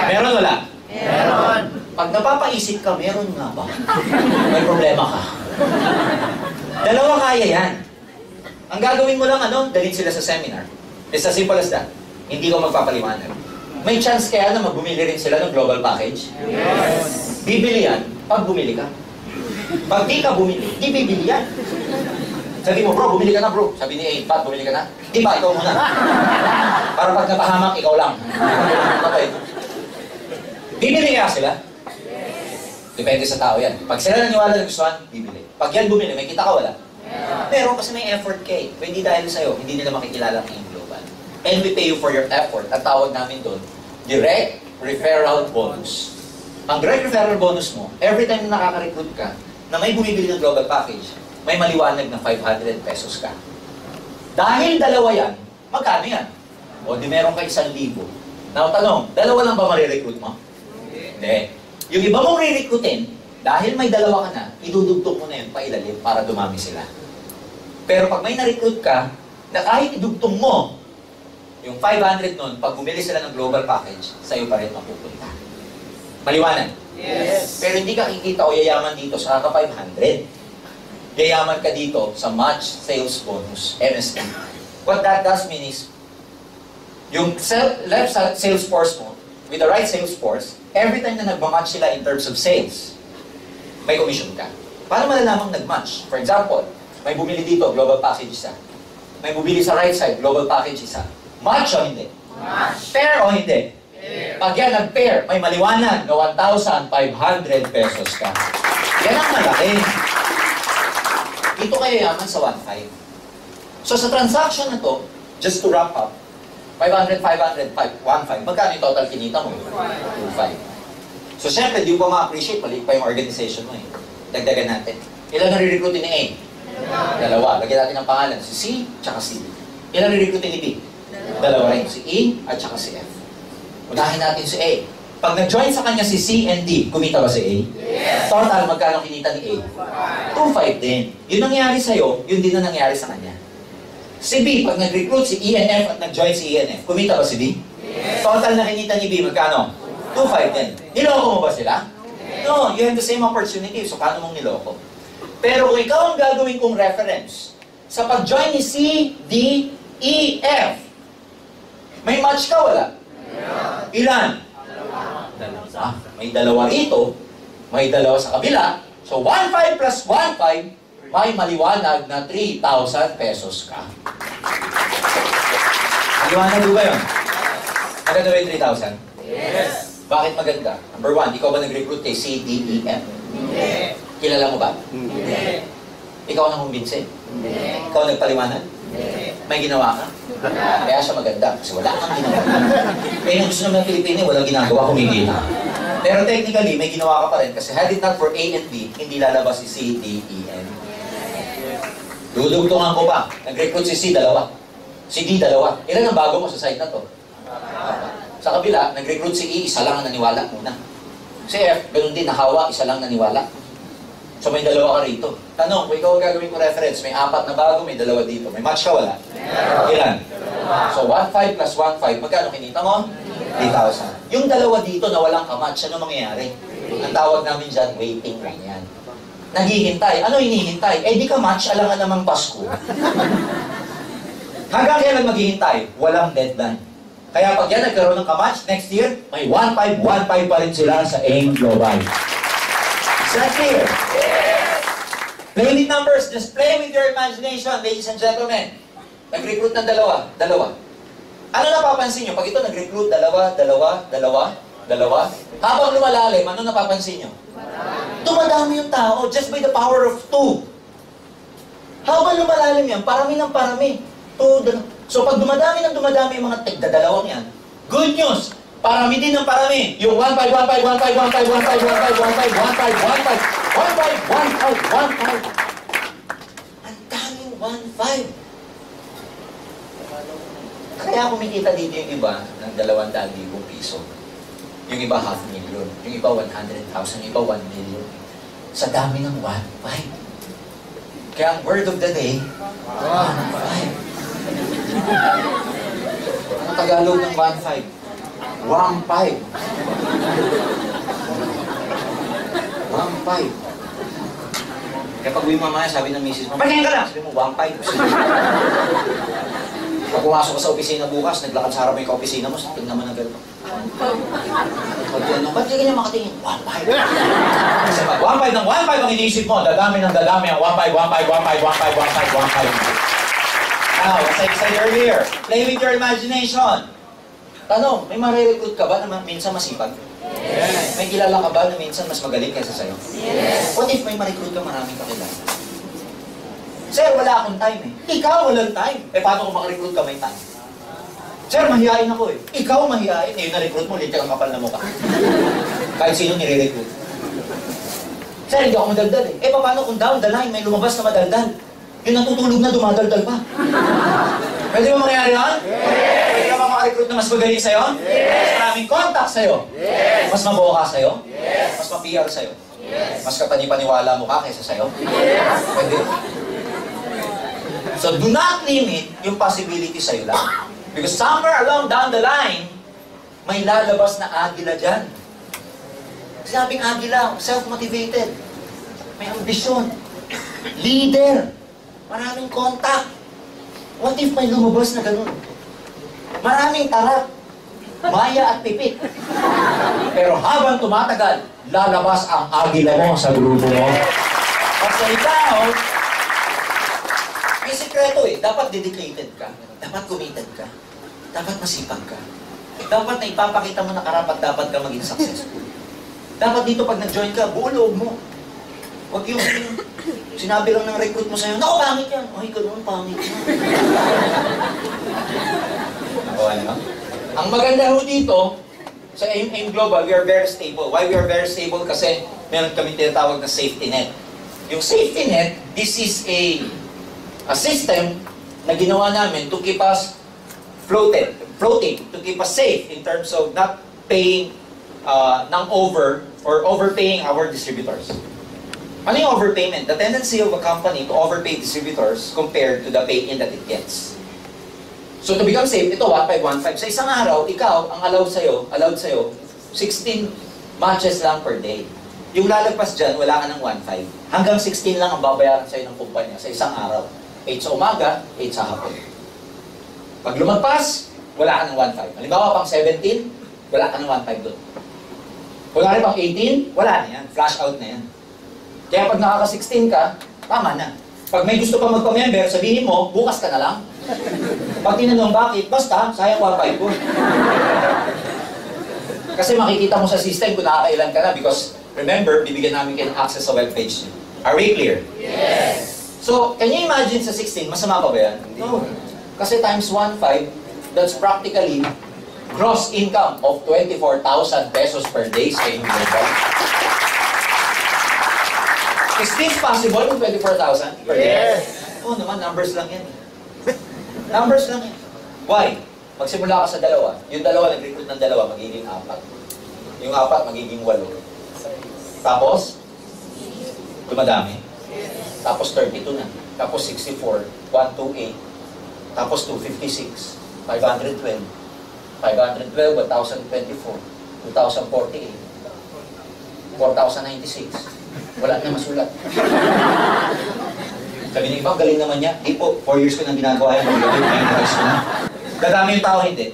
Meron wala? Meron. Pag napapaisip ka, meron nga ba? May problema ka. Dalawa kaya yan. Ang gagawin mo lang, dalhin sila sa seminar. It's as simple as that. Hindi ko magpapaliwanag. May chance kaya na magbumili rin sila ng global package? Yes. Bibili yan pag bumili ka. Pag di ka bumili, di bibili yan. Sabi mo, bro, bumili ka na, bro. Sabi ni A, Pat, bumili ka na? Di ba, ikaw muna. Para pag napahamak, ikaw lang. Okay. Bibili kaya sila? Depende sa tao yan. Pag sila naniwala ng gustuhan, bibili. Pag yan bumili, may kita ka wala? Pero kasi may effort kay. Hindi dahil sa'yo, hindi nila makikilala ang iyong global. And we pay you for your effort. At tawag namin doon, direct referral bonus. Ang direct referral bonus mo, every time na nakaka-recruit ka, na may bumibili ng global package, may maliwanag na 500 pesos ka. Dahil dalawa yan, magkano yan? O di meron ka 1,000. Now tanong, dalawa lang ba marirecruit mo? Hindi. Yung iba mong re-recruitin, dahil may dalawa ka na, idudugtong mo na yun pailalim para dumami sila. Pero pag may na-recruit ka, na kahit idugtong mo, yung 500 nun, pag bumili sila ng global package, sa'yo pa rin mapupunta. Maliwanag? Yes. Pero hindi ka kikita o yayaman dito sa kaka-500. Yayaman ka dito sa Match Sales Bonus, MSB. What that does mean is, yung left sales force mo, with the right sales force, every time na nagmamatch sila in terms of sales, may commission ka. Para malalamang nag-match. For example, may bumili dito, global package isa. May bumili sa right side, global package isa. Match o hindi? Match. Pair o hindi? Pair. Pag yan nag-pair, may maliwanag na 1,500 pesos ka. Yan ang malaki. Dito kayo yaman sa 1,500. So sa transaction na to, just to wrap up, 500, 500, 1,500. Magkano yung total kinita mo? 2,500. So syempre, di mo pa ma-appreciate, maliit pa yung organization mo eh. Dagdagan natin. Ilan nare-recruitin ni A? Dalawa. Lagyan natin ang pangalan, si C, tsaka si D. Ilan nare-recruitin ni B? Dalawa rin, si E, at tsaka si F. Unahin natin si A. Pag nag-join sa kanya si C and D, kumita ba si A? Yes. Total, magkano kinita ni A? 2,500 din. Yun nangyari sa'yo, yun din na nangyari sa kanya. Si B, pag nag-recruit si E and F at nag-join si E and F, kumita ba si B? Yes. Total na kinita ni B, magkano? 2,500 din. Niloko mo ba sila? No, you have the same opportunity. So, paano mong niloko? Pero kung ikaw ang gagawin kong reference, sa pag-join ni C, D, E, F, may match ka, wala? Ilan? Dalawa. May dalawa rito, may dalawa sa kabila. So, 1,500 plus 1,500, may maliwanag na 3,000 pesos ka. Maliwanag ba yun? Maganda ba yung 3,000? Yes. Bakit maganda? Number one, ikaw ba nag-recruit kay C, D, E, F? Hindi. Kilala mo ba? Hindi. Ikaw ang kumbinse? Hindi. Ikaw nagpaliwanag? Hindi. May ginawa ka? Kaya siya maganda kasi wala kang ginawa. Kaya yung gusto naman ng Pilipino, walang ginagawa, kumikita. Pero technically, may ginawa ka pa rin kasi had it not for A and B, hindi lalabas si C, D, E, F. Dudugtungan ko pa. Nag-recruit si C, dalawa. Si D, dalawa. Ilan ang bago mo sa site na to? Sa kabila, nag-recruit si E, isa lang ang naniwala muna. Si F, ganun din, nahawa, isa lang naniwala. So may dalawa ka rito. Tanong, kung ikaw ang gagawin ko reference, may 4 na bago, may 2 dito. May match ka, wala? Ilan? So 1,500 plus 1,500, magkano kinita mo? 3,000. Yung 2 dito na walang kamatch, ano mangyayari? Ang tawag namin dyan, waiting lang yan. Naghihintay. Ano hinihintay? Eh di ka match, alangan namang Pasko. Hanggang kailan maghihintay? Walang deadline. Kaya pag yan nagkaroon ng kamatch, next year, may 1,500 pa rin sila sa AIM Global. Is that clear? Yes! Play with numbers. Just play with your imagination, ladies and gentlemen. Nag-recruit ng dalawa. Ano napapansin nyo? Pag ito nag-recruit, dalawa. Habang lumalalim, ano napapansin nyo? Dumadami yung tao just by the power of 2. Habang lumalalim yan, parami ng parami. So pag dumadami ng dumadami yung mga tigdadalawang yan, good news! Parami din ng parami. Yung 1,500. Ang daming 1,500. Kaya kumikita dito yung iba ng 200,000 piso. Yung iba 500,000. Yung iba 100,000. Yung iba 1 million. Sa dami ng 1.5. Kaya ang word of the day, 1.5. Ano Tagalog ng 1.5? 1.5. 1.5. Kaya pag uwi mamaya, sabi ng misis mo, patingin ka lang! Sabi mo, 1.5. Pag pumasok ka sa opisina bukas, naglakad sa harap mo yung opisina mo, tingnan mo na gano'n. Pag gano'n, ba't di ka niya makatingin? 1.5. Kasi pag 1.5 ng 1.5 ang iniisip mo, dadami ng dadami ang 1.5, 1.5, 1.5, 1.5, 1.5, 1.5. Now, as I said earlier, play with your imagination. Tanong, may marirecruit ka ba na minsan masipag? Yes. May kilala ka ba na minsan mas magaling kaysa sa'yo? Yes. What if may ma-recruit ka maraming kakilala? Sir, wala akong time eh. Ikaw walang time. Eh, paano kung maka-recruit ka may time? Sir, mahihain ako eh. Ikaw mahihain. Eh, yung na-recruit mo, literal kapal na mukha. Kahit sino nire-recruit. Sir, hindi ako madaldal eh. Eh, paano kung down the line may lumabas na madaldal? Yung natutulog na dumadaldal pa. Pwede ba mangyari yan? Yes! Pwede ka ba maka-recruit na mas magaling sa'yo? Yes! Mas maraming contact sa'yo? Yes! Mas mabuo ka sa'yo? Yes! Mas ma-PR sa'yo? Yes! Mas kapani-paniwala mo ka kaysa sa'yo? Yes! Pwede? So, do not limit yung possibility sa'yo lang. Because somewhere along down the line, may lalabas na agila dyan. Sinabing agila, self-motivated. May ambisyon. Leader. Maraming contact. What if may lumabas na ganun? Maraming tarap. Maya at pipit. Pero habang tumatagal, lalabas ang agila mo sa grupo mo. Kasi ikaw, may sikreto eh. Dapat dedicated ka. Dapat committed ka. Dapat masipag ka. Dapat na ipapakita mo na karapat dapat ka maging successful. Dapat dito pag nag-join ka, buo loob mo. Huwag yung sinabi lang ng recruit mo sa'yo, naku, pangit yan. Ay, ganun, pangit yan. Ako, ano? Ang maganda ho dito, sa AIM Global, we are very stable. Why we are very stable? Kasi meron kami tinatawag na safety net. Yung safety net, this is a system na ginawa namin to keep us floating, to keep us safe in terms of not paying ng overpaying our distributors. Ano yung overpayment? The tendency of a company to overpay distributors compared to the pay-in that it gets. So to become safe, ito 1.5. Sa isang araw, ikaw, ang allowed sa'yo, 16 matches lang per day. Yung lalagpas dyan, wala ka ng 1.5. Hanggang 16 lang ang babayaran sa'yo ng kumpanya sa isang araw. 8 sa umaga, 8 sa hapon. Pag lumagpas, wala ka ng 1.5. Halimbawa, pang 17, wala ka ng 1.5 doon. Kung pang 18, wala na yan. Flash out na yan. Kaya pag nakaka-16 ka, tama na. Pag may gusto pa magpa-member, sabihin mo, bukas ka na lang. Pag tinanong bakit, basta, sayang 1.5 ko. Kasi makikita mo sa system kung nakakailan ka na because, remember, bibigyan namin kayo ng access sa webpage niyo. Are we clear? Yes. So, can you imagine sa 16, masama pa ba yan? No. Kasi times 1.5, that's practically gross income of 24,000 pesos per day sa inyong global. Is this possible with 24,000 per day? Yes. Oo naman, numbers lang yan. Numbers lang yan. Why? Magsimula ka sa dalawa. Yung dalawa, nag-recruit ng dalawa, magiging 4. Yung 4, magiging 8. Tapos, dumadami. Tapos 32 na. Tapos 64, 128. Tapos 256, 512. 512, 1,024, 2,048, 4,096. Wala na masulat. Sabi ng iba, galing naman niya. Di po, 4 years ko nang ginagawa yan. Dadami yung tao, hindi.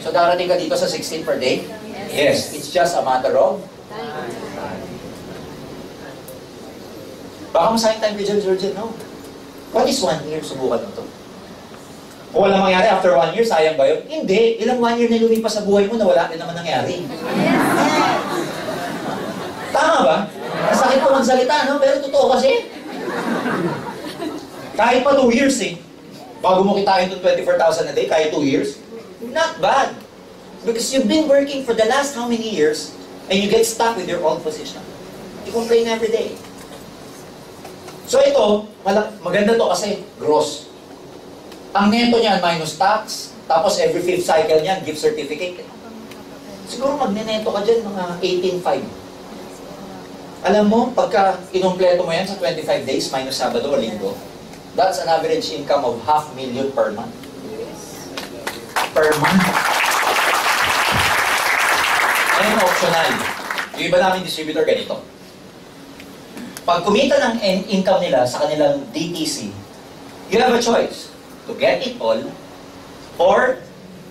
So darating ka dito sa 16 per day? Yes. It's just a matter of baka masayang time ka dyan, Georgia. No. What is 1 year? Subukan mo to. Kung walang mangyari after 1 year, sayang ba yun? Hindi. Ilang 1 year na lumipas sa buhay mo na wala din naman nangyari. Tama ba? Masakit po magsalita, no? Pero totoo kasi. Kahit pa 2 years eh. Bago mo kitain itong 24,000 a day, kahit 2 years, not bad. Because you've been working for the last how many years and you get stuck with your old position. You complain every day. So ito, maganda to kasi gross. Ang neto niyan minus tax, Tapos every 5th cycle niyan, gift certificate. Siguro magneneto ka dyan mga 18.5. Alam mo, pagka kinumpleto mo yan sa 25 days minus Sabado o Linggo, that's an average income of 500,000 per month. Per month. Ngayon, optional. Yung iba namin distributor ganito. Pag kumita ng income nila sa kanilang DTC, you have a choice to get it all or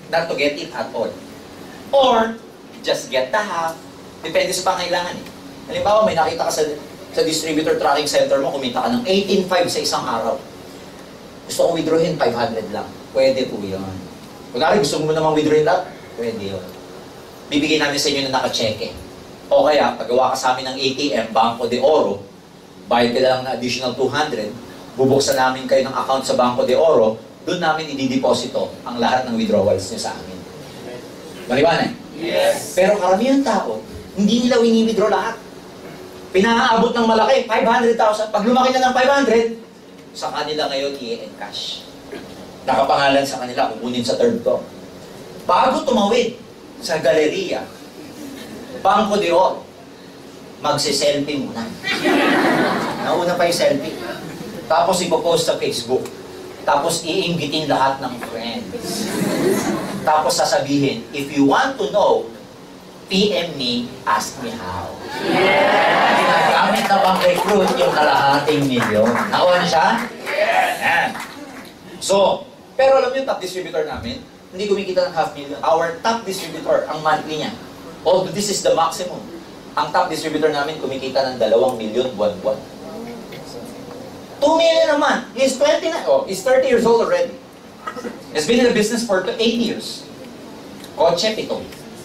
not to get it at all. Or just get the half. Depende sa pangailangan eh. Halimbawa, may nakita ka sa distributor tracking center mo, kumita ka ng 18.5 sa isang araw. Gusto kong withdrawin, 500 lang. Pwede po yun. Kunwari, gusto mo namang withdrawin lang? Pwede yun. Bibigyan namin sa inyo na naka-cheque. O kaya, paggawa ka sa amin ng ATM, Banco de Oro, bayad ka lang na additional 200, bubuksan namin kayo ng account sa Banco de Oro, doon namin idideposito ang lahat ng withdrawals niyo sa amin. Maliwanag? Yes. Pero karamihan tao, hindi nila wini-withdraw lahat. Pinaabot ng malaki, 500,000. Pag lumaki na ng 500, sa kanila ngayon i-encash. Nakapangalan sa kanila, kukunin sa third floor. Bago tumawid sa galeriya, Banco de Oro, magsi-selfie muna. Nauna pa yung selfie. Tapos ipopost sa Facebook. Tapos iinggitin lahat ng friends. Tapos sasabihin, if you want to know, PM me, ask me how. Ginagamit na pang recruit yung kalahating milyon. Nakuha na siya? Yan. So, pero alam niyo, top distributor namin, hindi kumikita ng 500,000. Our top distributor, ang monthly niya, although this is the maximum, ang top distributor namin kumikita ng 2 milyon buwan-buwan. 2 million a month. He's 29. Oh, he's 30 years old already. He's been in the business for 8 years. Kotse, 7.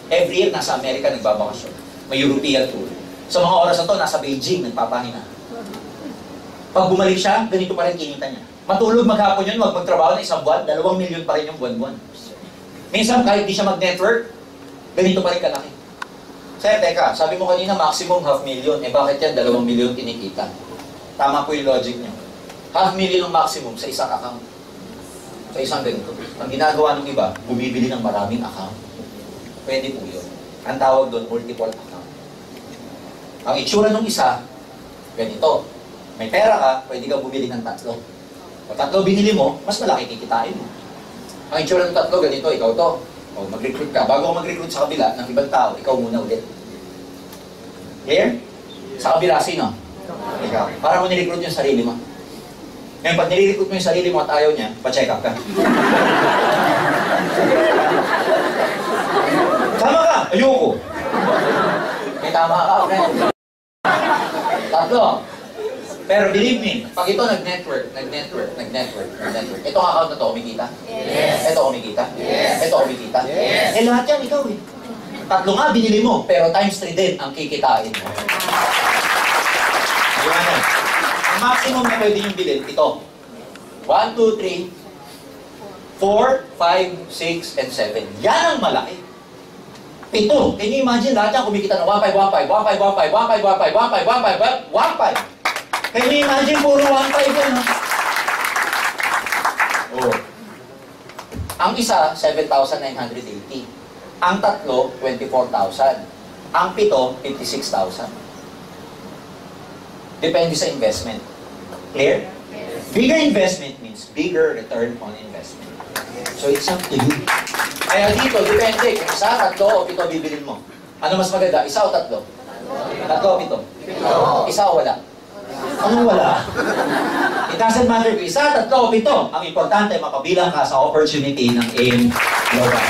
Every year, nasa Amerika nagbabakasyon. May European tour. Sa mga oras na to, nasa Beijing, nagpapahinga. Pag bumalik siya, ganito pa rin kinita niya. Matulog maghapon yun, wag magtrabaho na 1 buwan, 2 milyon pa rin yung buwan-buwan. Minsan, kahit di siya mag-network, ganito pa rin kalaki. Sir, teka, sabi mo kanina maximum 500,000. Eh bakit yan 2 milyon kinikita? Tama po yung logic niyo. 500,000 ang maximum sa isang account. Sa isang ganito. Ang ginagawa ng iba, bumibili ng maraming account. Pwede po yun. Ang tawag doon, multiple account. Ang itsura ng isa, ganito. May pera ka, pwede ka bumili ng 3. O 3 binili mo, mas malaki kikitain mo. Ang itsura ng 3, ganito, ikaw to. O mag-recruit ka. Bago ka mag-recruit sa kabila ng ibang tao, ikaw muna ulit. Clear? Sa kabila, sino? Ikaw. Para mo nirecruit yung sarili mo. Ngayon, pag nire-recruit mo yung sarili mo at ayaw niya, pa-check up ka. Tama ka! Ayoko! May tama ka, okay? 3. Pero believe me, pag ito nag-network, itong account na to, kumikita? Yes. Ito kumikita? Yes. Ito kumikita? Yes. Eh lahat yan, ikaw eh. 3 nga binili mo, pero times 3 din ang kikitain mo. Diyan. Ang maximum na pwede yung bilhin, ito. 1, 2, 3, 4, 5, 6, and 7. Yan ang malaki. 7. Can you imagine lahat yan kumikita ng 1, 5, 1, 5, 1, 5, 1, 5, 1, 5, 1, 5, 1, 5, 1, 5, 1, 5. Can you imagine puro 1, 5 yan, no? Oh. Ang isa, 7,980. Ang 3, 24,000. Ang 7, 56,000. Depende sa investment. Clear? Yes. Bigger investment means bigger return on investment. So it's up to you. Kaya dito, depende. Kung isa, 3 o 7 bibilin mo. Ano mas maganda? Isa o 3? 3 o 7? Isa o wala? Anong wala? It doesn't matter kung isa, 3 o 7. Ang importante, makabilang ka sa opportunity ng AIM Global.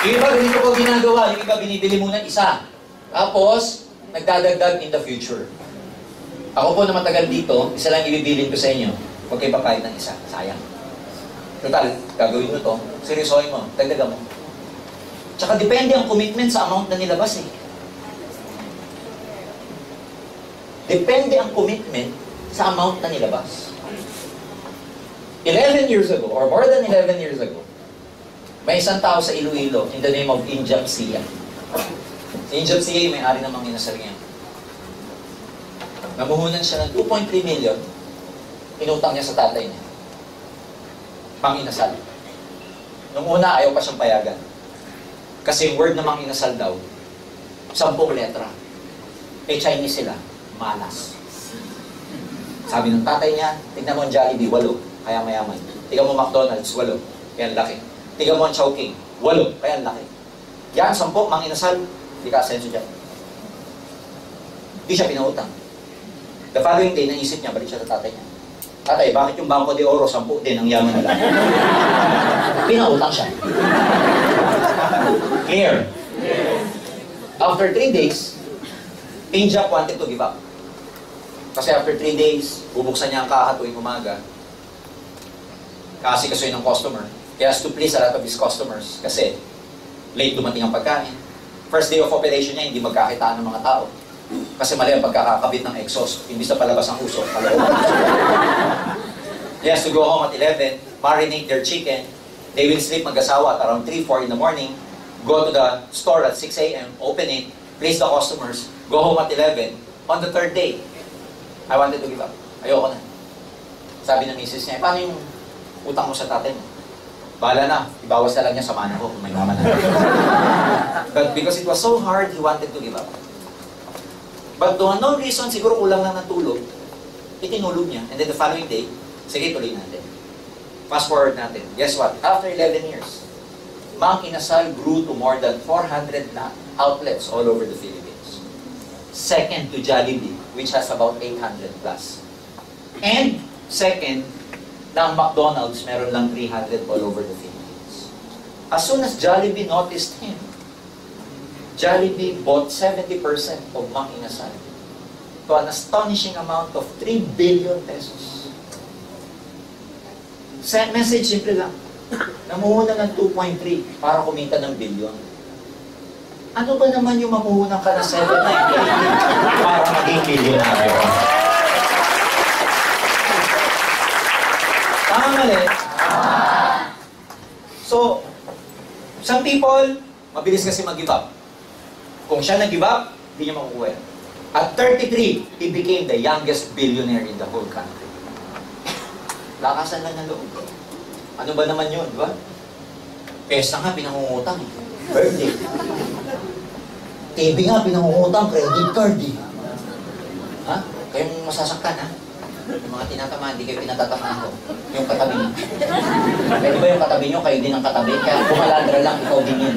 Yung iba, ganito ko ginagawa. Yung iba, binibili muna isa. Tapos, nagdadagdag in the future. Ako po na matagal dito, isa lang ibibilin ko sa inyo. Huwag kayo papayag ng isa. Sayang. Total, gagawin mo to. Seryosohin mo. Dagdagan mo. Tsaka depende ang commitment sa amount na nilabas eh. Depende ang commitment sa amount na nilabas. 11 years ago, or more than 11 years ago, may isang tao sa Iloilo in the name of Injap Sia. Si Injap Sia may ari ng mga inasal niya. Namuhunan siya ng 2.3 million, inutang niya sa tatay niya. Panginasal. Nung una, ayaw pa siyang payagan. Kasi yung word na Mang Inasal daw, 10 letra. Eh, Chinese sila, malas. Sabi ng tatay niya, tignan mo ang Jollibee, 8, kaya mayaman. Tignan mo McDonald's, 8, kaya laki. Tignan mo ang Chowking, 8, kaya laki. Yan, 10, Mang Inasal, hindi ka asenso dyan. Hindi siya pinautang. The following day, naisip niya, balik siya sa tatay niya. Tatay, bakit yung Bangko de Oro, 10 din, ang yaman nila? Pinautang siya. Clear? After 3 days, Pinjak wanted to give up. Kasi after 3 days, bubuksan niya ang kaha tuwing umaga. Kasi ng customer. He has to please a lot of his customers. Kasi late dumating ang pagkain. First day of operation niya, hindi magkakitaan ng mga tao. Kasi mali ang pagkakakabit ng exhaust. Imbis na palabas ang uso, paloob ang uso. He has to go home at 11, marinate their chicken. They will sleep mag-asawa at around 3, 4 in the morning. Go to the store at 6 a.m., open it, place the customers, go home at 11. On the 3rd day, I wanted to give up. Ayoko na. Sabi ng misis niya, paano yung utang mo sa tatay mo? Bahala na, ibawas na lang niya sa mana ko kung may mama na. But because it was so hard, he wanted to give up. But to unknown reason, siguro kulang lang ng tulog, itinulog niya. And then the following day, sige, tuloy natin. Fast forward natin. Guess what? After 11 years, Mang Inasal grew to more than 400 outlets all over the Philippines. Second to Jollibee, which has about 800 plus. And second, ng McDonald's, meron lang 300 all over the Philippines. As soon as Jollibee noticed him, Jollibee bought 70% of Mang Inasal to an astonishing amount of 3 billion pesos. Message simple lang. Namuhunan ng 2.3 para kumita ng bilyon. Ano ba naman yung mamuhunan ka ng 7.9 para maging milyonaryo? Tama mali? So, some people, mabilis kasi mag-give up. Kung siya nag-give up, hindi niya makukuha. At 33, he became the youngest billionaire in the whole country. Lakasan lang ng loob. Ano ba naman yun, di ba? Pesta nga, pinangungutang. Birthday. TV nga, pinangungutang. Credit card, eh. Ha? Kayong masasaktan, ha? Yung mga tinatamaan, hindi kayo pinatatamaan ko. Yung katabi niyo. Pwede ba yung katabi niyo, kayo din ang katabi? Kaya kumalandra lang, ikaw din yun.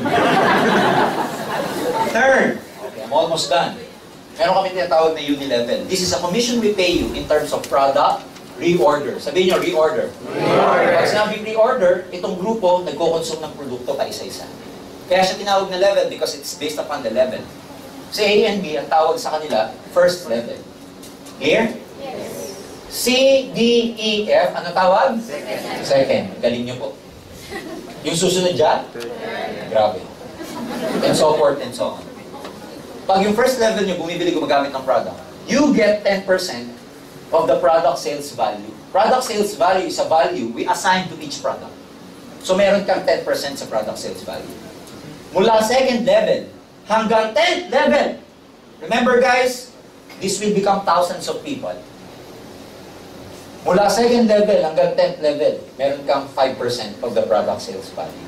Third. Okay, I'm almost done. Meron kami tinatawag na Unilevel. This is a commission we pay you in terms of product, reorder. Sabihin nyo, reorder. Reorder. Pag sinabing reorder, itong grupo nagko-consume ng produkto pa isa-isa. Kaya siya tinawag na level because it's based upon the level. Si A and B, ang tawag sa kanila, first level. Clear? Yes. C, D, E, F, ano tawag? Second. Second. Galing nyo po. Yung susunod dyan? Grabe. And so forth and so on. Pag yung first level nyo, bumibili gumagamit ng product, you get 10% of the product sales value. Product sales value is a value we assign to each product. So meron kang 10% sa product sales value. Mula second level hanggang 10th level. Remember guys, this will become thousands of people. Mula second level hanggang 10th level, meron kang 5% of the product sales value.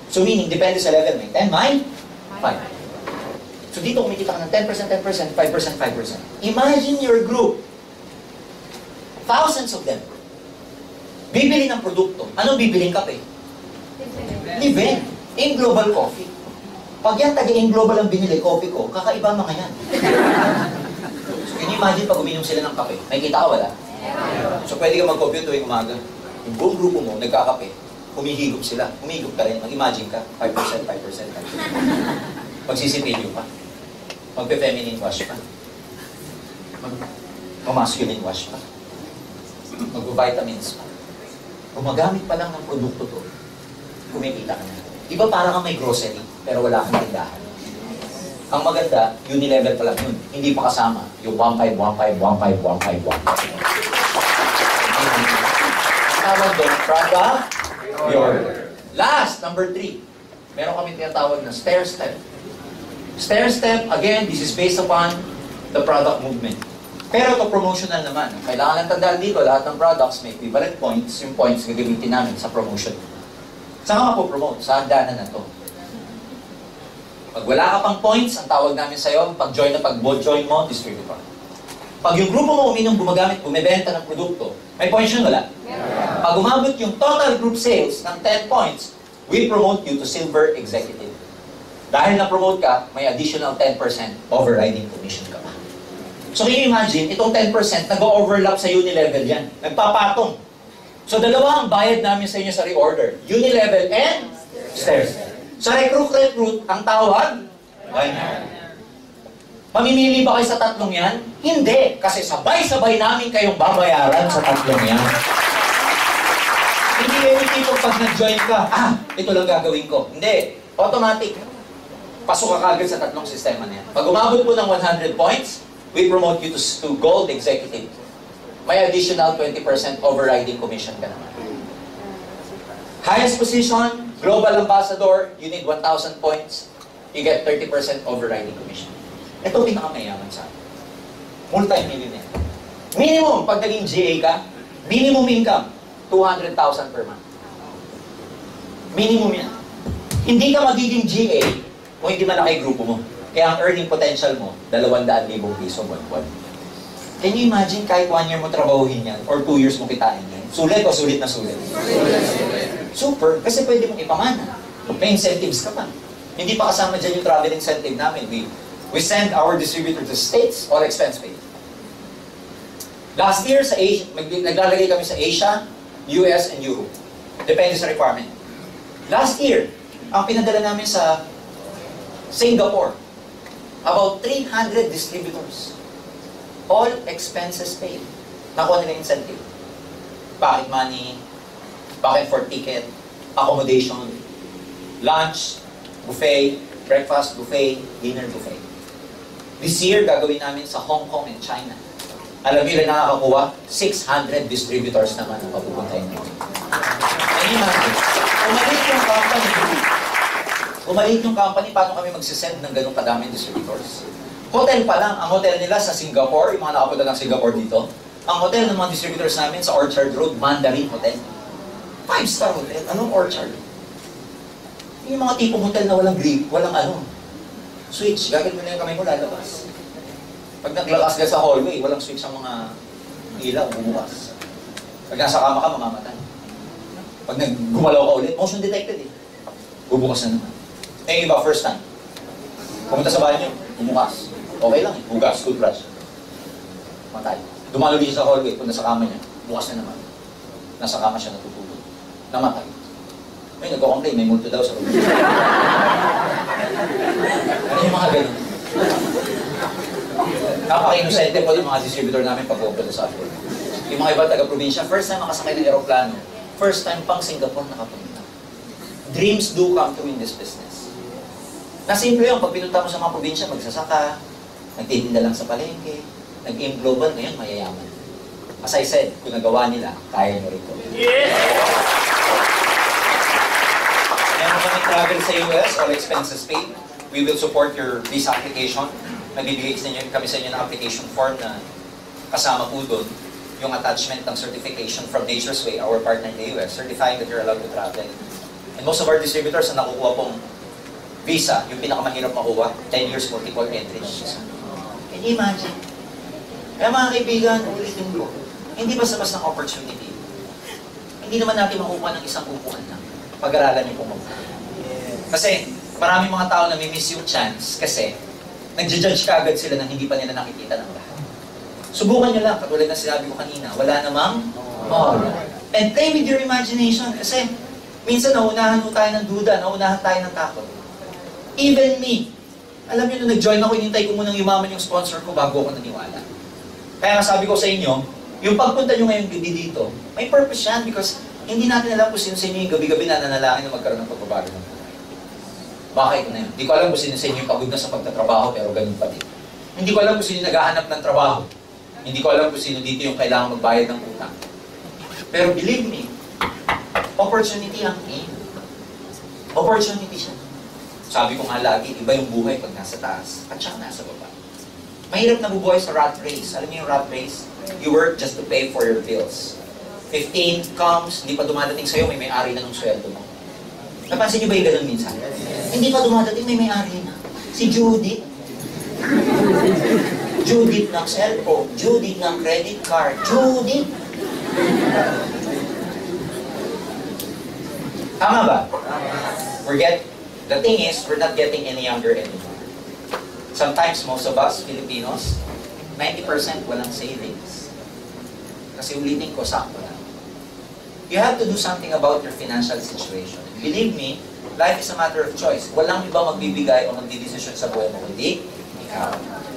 So meaning, depende sa level, may 10, may 5. So dito kumikita ka ng 10%, 10%, 5%, 5%. Imagine your group. Thousands of them. Bibili ng produkto. Ano bibiling kape? Live in Global Coffee. Pag yan taga-in Global ang binili, coffee ko, kakaiba mga yan. So can you imagine pag uminom sila ng kape? May kita ka wala? So pwede ka mag-coffee tuwing umaga. Yung buong grupo mo, nagkakape. Humihigop sila. Humihigop ka rin. Mag-imagine ka. 5%, 5%, 5%. Magsisipilyo pa. Magpe-feminine wash pa. Mag-masculine wash pa. Mag-vitamins pa. Gumagamit pa lang ng produkto to, kumikita ka na. Di ba parang may grocery, pero wala kang tindahan? Ang maganda, Unilevel pa lang yun. Hindi pa kasama yung 1.5, 1.5, 1.5, 1.5, 1.5. Tawag doon, product, reorder. Last, number 3. Meron kami tinatawag na stair step. Stair step, again, this is based upon the product movement. Pero ito promotional naman. Kailangan lang tandaan dito, lahat ng products may equivalent points. Yung points gagamitin namin sa promotion. Saan ka mapopromote? Sa hagdanan na to. Pag wala ka pang points, ang tawag namin sa'yo, pag-join mo, distributor. Pag yung grupo mo uminom, gumagamit, bumibenta ng produkto, may points yun, wala? Pag umabot yung total group sales ng 10 points, we promote you to silver executive. Dahil na-promote ka, may additional 10% overriding commission ka pa. So can you imagine, itong 10% nag-overlap sa Unilevel yan. Nagpapatong. So dalawa ang bayad namin sa inyo sa reorder. Unilevel and stairs. Sa recruit, ang tawag, mamimili ba kayo sa tatlong yan? Hindi, kasi sabay-sabay namin kayong babayaran sa tatlong yan. Hindi yung tipo pag nag-join ka, ito lang gagawin ko. Hindi, automatic. Pasok ka kagad sa tatlong sistema na yan. Pag umabot po ng 100 points, we promote you to gold executive. May additional 20% overriding commission ka naman. Highest position, global ambassador, you need 1,000 points, you get 30% overriding commission. Ito pinakamayaman sa atin. Multi-millionaire. Minimum, pag naging GA ka, minimum income, 200,000 per month. Minimum yan. Hindi ka magiging GA kung hindi malaki grupo mo. Kaya ang earning potential mo, 200,000 piso buwan-buwan. Can you imagine kahit 1 year mo trabahuhin yan or 2 years mo kitain yan? Sulit o sulit na sulit? Super, kasi pwede mong ipamana. May incentives ka pa. Hindi pa kasama dyan yung travel incentive namin. We send our distributor to states or expense paid. Last year sa Asia, naglalagay kami sa Asia, US, and Europe. Depende sa requirement. Last year, ang pinadala namin sa Singapore, about 300 distributors. All expenses paid. Nakuha nila incentive. Pocket money, pocket for ticket, accommodation, lunch, buffet, breakfast buffet, dinner buffet. This year, gagawin namin sa Hong Kong and China. Alam niyo ilan nakakakuha? 600 distributors naman ang papupuntahin nyo. Can you imagine? Umalit yung company, paano kami magsisend ng ganong kadaming distributors? Hotel pa lang, ang hotel nila sa Singapore, yung mga nakapunta ng Singapore dito, ang hotel ng mga distributors namin sa Orchard Road, Mandarin Hotel. 5-star hotel. Anong Orchard? Yung mga tipong hotel na walang grip, walang switch. Gagawin mo na yung kamay mo, lalabas. Pag naglakas ka sa hallway, walang switch ang mga ilaw, bubukas. Pag nasa kama ka, mamamatay. Pag gumalaw ka ulit, motion detected eh. Bubukas na naman. Eh, iba, first time. Pumunta sa banyo, bumukas. Okay lang eh. Hugas, toothbrush. Matay. Dumalo din siya sa hallway, punta sa kama niya. Bukas na naman. Nasa kama siya natutulog. Namatay. May nagko-complain, may multo daw sa room. Ano yung mga ganun? Napaka-inosente po yung mga distributor namin pag pupunta sa Africa. Yung mga iba taga-probinsya, first time makasakay ng aeroplano, first time pang Singapore nakapunta. Dreams do come true in this business. Nasimple yung pag pinunta mo sa mga probinsya, magsasaka, nagtitinda lang sa palengke, nag-aim global, ngayon mayayaman. As I said, kung nagawa nila, kaya nyo rin ko. Meron kami travel sa US, all expenses paid. We will support your visa application. Nagbibigay kami sa inyo ng application form na kasama po doon yung attachment ng certification from Nature's Way, our partner in the US, certifying that you're allowed to travel. And most of our distributors na nakukuha pong visa, yung pinakamahirap makuha, 10 years multiple entry. Can you imagine? Kaya mga kaibigan, ulitin ko, hindi basta-basta ng opportunity. Hindi naman natin makukuha ng isang upuan lang. Pag-aralan niyo po mabuti. Kasi maraming mga tao na may miss yung chance kasi nagja-judge ka agad sila nang hindi pa nila nakikita ng lahat. Subukan nyo lang, katulad na sinabi ko kanina, wala namang And play with your imagination kasi minsan naunahan mo tayo ng duda, naunahan tayo ng takot. Even me, alam niyo nung nag-join ako, inintay ko munang yumaman yung sponsor ko bago ako naniwala. Kaya sabi ko sa inyo, yung pagpunta nyo ngayong gabi dito, may purpose yan because hindi natin alam kung sino sa inyo yung gabi-gabi na nanalangin na magkaroon ng pagbabago ng buhay. Bakit na yun? Hindi ko alam kung sino sa inyo yung pagod na sa pagtatrabaho pero ganun pa din. Hindi ko alam kung sino yung naghahanap ng trabaho. Hindi ko alam kung sino dito yung kailangan magbayad ng utang. Pero believe me, opportunity ang aim. Opportunity siya. Sabi ko nga lagi, iba yung buhay pag nasa taas at saka nasa baba. Mahirap na bubuhay sa rat race. Alam niyo yung rat race? You work just to pay for your bills. 15 comes, hindi pa dumadating sa'yo, may may-ari na ng sweldo mo. Napansin niyo ba yung ganun minsan? Hindi pa dumadating, may may-ari na. Si Judith. Judith ng cellphone, Judith ng credit card, Judith. Tama ba? The thing is, we're not getting any younger anymore. Sometimes, most of us, Filipinos, 90% walang savings. Kasi ulitin ko, sakto na. You have to do something about your financial situation. Believe me, life is a matter of choice. Walang iba magbibigay o magdidesisyon sa buhay mo, kundi ikaw.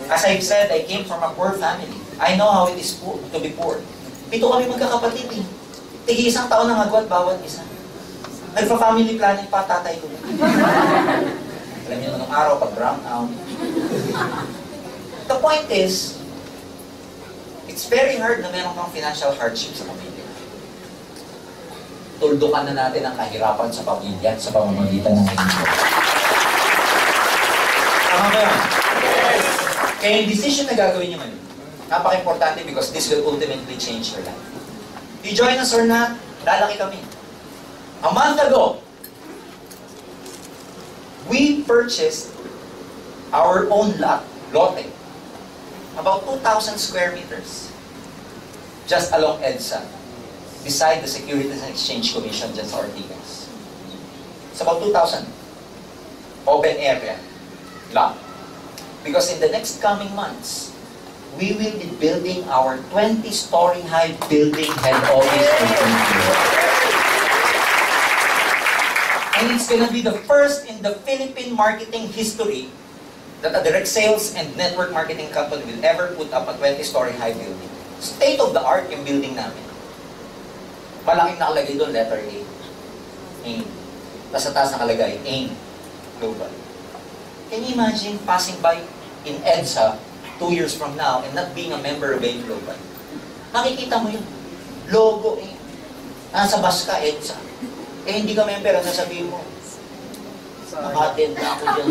As I've said, I came from a poor family. I know how it is to be poor. 7 kami magkakapatid eh. Tigi isang taon ang agwat bawat isa. Nagpa-family planning pa tatay ko. Alam niyo nung araw pag brown out. The point is, it's very hard na meron kang financial hardship sa pamilya. Tuldukan na natin ang kahirapan sa pamilya sa pamamagitan ng income. Tama ba yun? Kaya yung decision na gagawin niyo ngayon, napaka-importante because this will ultimately change your life. You join us or not, lalaki kami. A month ago, we purchased our own lote, about 2,000 square meters, just along EDSA, beside the Securities and Exchange Commission dyan sa Ortigas. It's about 2,000. Open area. Lot. Because in the next coming months, we will be building our 20-story high building head office in Philippines. And it's gonna be the first in the Philippine marketing history that a direct sales and network marketing company will ever put up a 20-story high building. State of the art yung building namin. Malaking nakalagay doon, letter A. AIM. Tapos sa taas nakalagay, AIM. Global. Can you imagine passing by in EDSA 2 years from now and not being a member of AIM Global? Makikita mo yun. Logo AIM. Nasa bus ka, EDSA. Eh, hindi ka member, ang sasabihin mo. Naka-attend na ako dyan.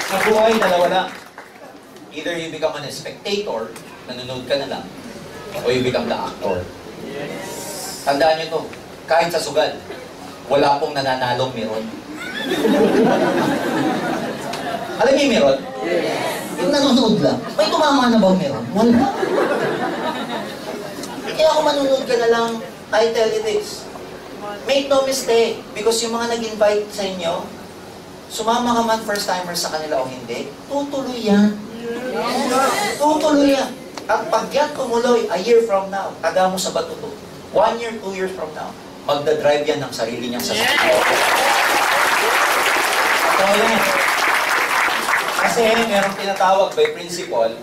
Sa buhay, dalawa lang. Either you become a spectator, nanonood ka na lang, o you become the actor. Tandaan nyo to, kahit sa sugal, wala pong nananalong meron. Alam niyo yung meron? Yung nanonood lang. May tumama na ba meron? Wala. Kaya kung manonood ka na lang, I tell you this, make no mistake, because yung mga nag-invite sa inyo, sumama ka man first-timers sa kanila o hindi, tutuloy yan. Tutuloy yan. At pag yan tumuloy, a year from now, taga mo sa batuto. 1 year, 2 years from now, magdadrive yan ng sarili niyang sasakyan. So yan. Kasi merong tinatawag by principle,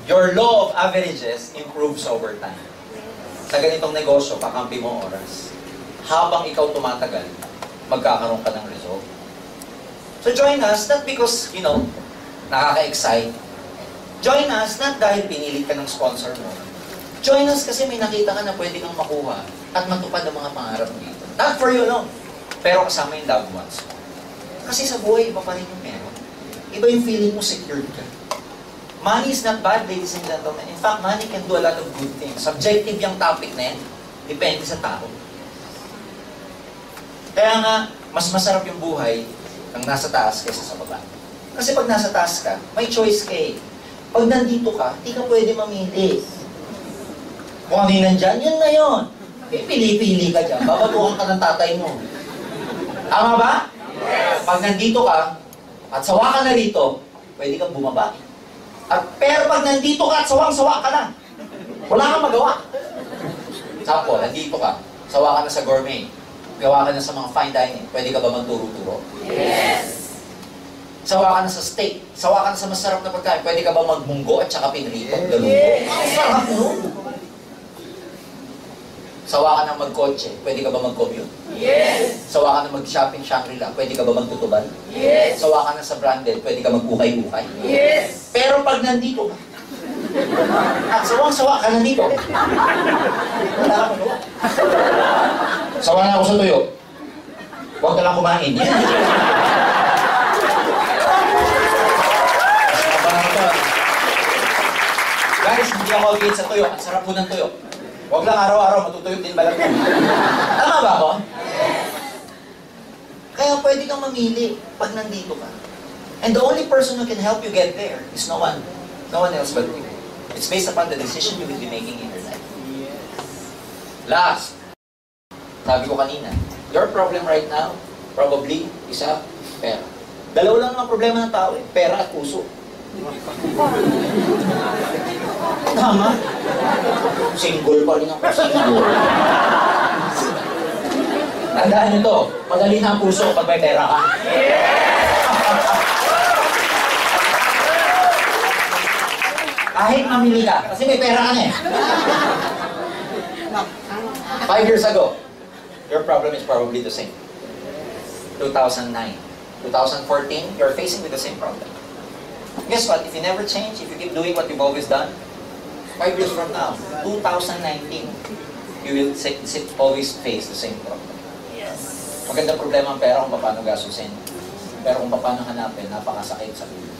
your law of averages improves over time. Sa ganitong negosyo, kakampi mo oras. Habang ikaw tumatagal, magkakaroon ka ng result. So join us, not because, nakaka-excite. Join us, not dahil pinilit ka ng sponsor mo. Join us kasi may nakita ka na pwede kang makuha at matupad ang mga pangarap mo dito. Not for you alone, pero kasama yung loved ones. Kasi sa buhay, iba pa rin yung meron. Iba yung feeling mo secured ka. Money is not bad, ladies and gentlemen. In fact, money can do a lot of good things. Subjective yung topic na yan. Depende sa tao. Kaya nga, mas masarap yung buhay ng nasa taas kaysa sa baba. Kasi pag nasa taas ka, may choice ka eh. Pag nandito ka, di ka pwede mamili. Kung ano yung nandyan, yun na yun. Pipili-pili ka dyan. Babatuhan ka ng tatay mo. Tama ba? Yes. Pag nandito ka, at sawa ka na rito, pwede kang bumaba. Pero pag nandito ka at sawang-sawa ka na, wala kang magawa. Sample, nandito ka, sawa ka na sa gourmet, gawa ka na sa mga fine dining, pwede ka ba magturo-turo? Yes! Sawa ka na sa steak, sawa ka na sa masarap na pagkain, pwede ka ba magmunggo at saka pinrito? Yes! Ang sarap nun! Sawa ka na magkotse, pwede ka ba mag-commute? Yes! Sawa ka na mag-shopping Shangri-La, pwede ka ba magtutubal? Yes! Sawa ka na sa branded, pwede ka mag-ukay-ukay? Yes! Pero pag nandito ka, at sawang-sawa ka nandito, wala ka magawa. Sawa na ako sa tuyo. Huwag ka lang kumain. Guys, hindi ako against sa tuyo. Ang sarap po ng tuyo. Huwag lang araw-araw, matutuyot din balat mo. Tama ba ako? Kaya pwede kang mamili pag nandito ka. And the only person who can help you get there is no one else but you. It's based upon the decision you will be making in your life. Last, sabi ko kanina, your problem right now, probably, isa, pera. Dalawa lang ang problema ng tao eh, pera at puso. Tama? Single pa rin ako, single. Tandaan nyo to, madali na ang puso pag may pera ka. Kahit mamili ka, kasi may pera ka na eh. 5 years ago, your problem is probably the same. 2009, 2014, you're facing with the same problem. Guess what? If you never change, if you keep doing what you've always done, 5 years from now, 2019, you will always face the same problem. Magandang problema ang pera kung paano gasusin. Pero kung paano hanapin, napakasakit sa ulo.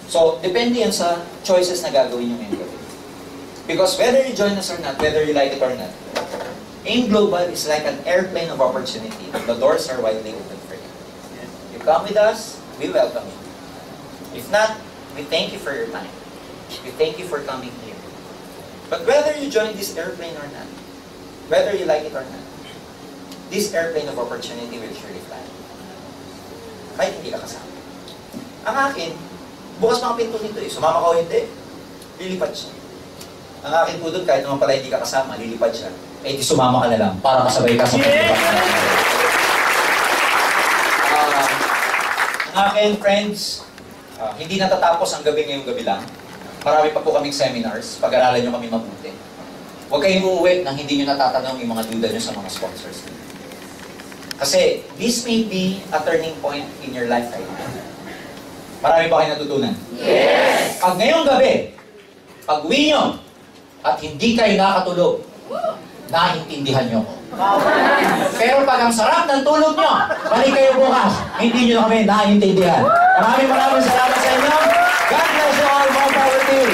So, depende yan sa choices na gagawin nyo ngayong gabi. Because whether you join us or not, whether you like it or not, AIM Global is like an airplane of opportunity. The doors are widely open for you. You come with us, we welcome you. If not, we thank you for your time. We thank you for coming here. But whether you join this airplane or not, whether you like it or not, this airplane of opportunity will surely fly. Kahit hindi ka kasama. Ang akin, bukas mga pinto nito eh. Sumama ka o hindi, lilipad siya. Ang akin po doon, kahit naman pala hindi ka kasama, lilipad siya. Eh di sumama ka na lang para kasabay ka sa paglipad. Ang akin, friends, hindi natatapos ang gabi ngayong gabi lang. Marami pa po kaming seminars, pag-aralan nyo kami mabuti. Huwag kayong uuwi nang hindi nyo natatanong yung mga duda nyo sa mga sponsors. Kasi this may be a turning point in your life right now. Marami ba kayo natutunan? Yes! Pag ngayong gabi, pag uwi nyo, at hindi kayo nakatulog, naintindihan nyo ko. Pero pag ang sarap ng tulog nyo, balik kayo bukas, hindi nyo na kami naintindihan. Maraming salamat sa inyo. God bless you all. More power to you.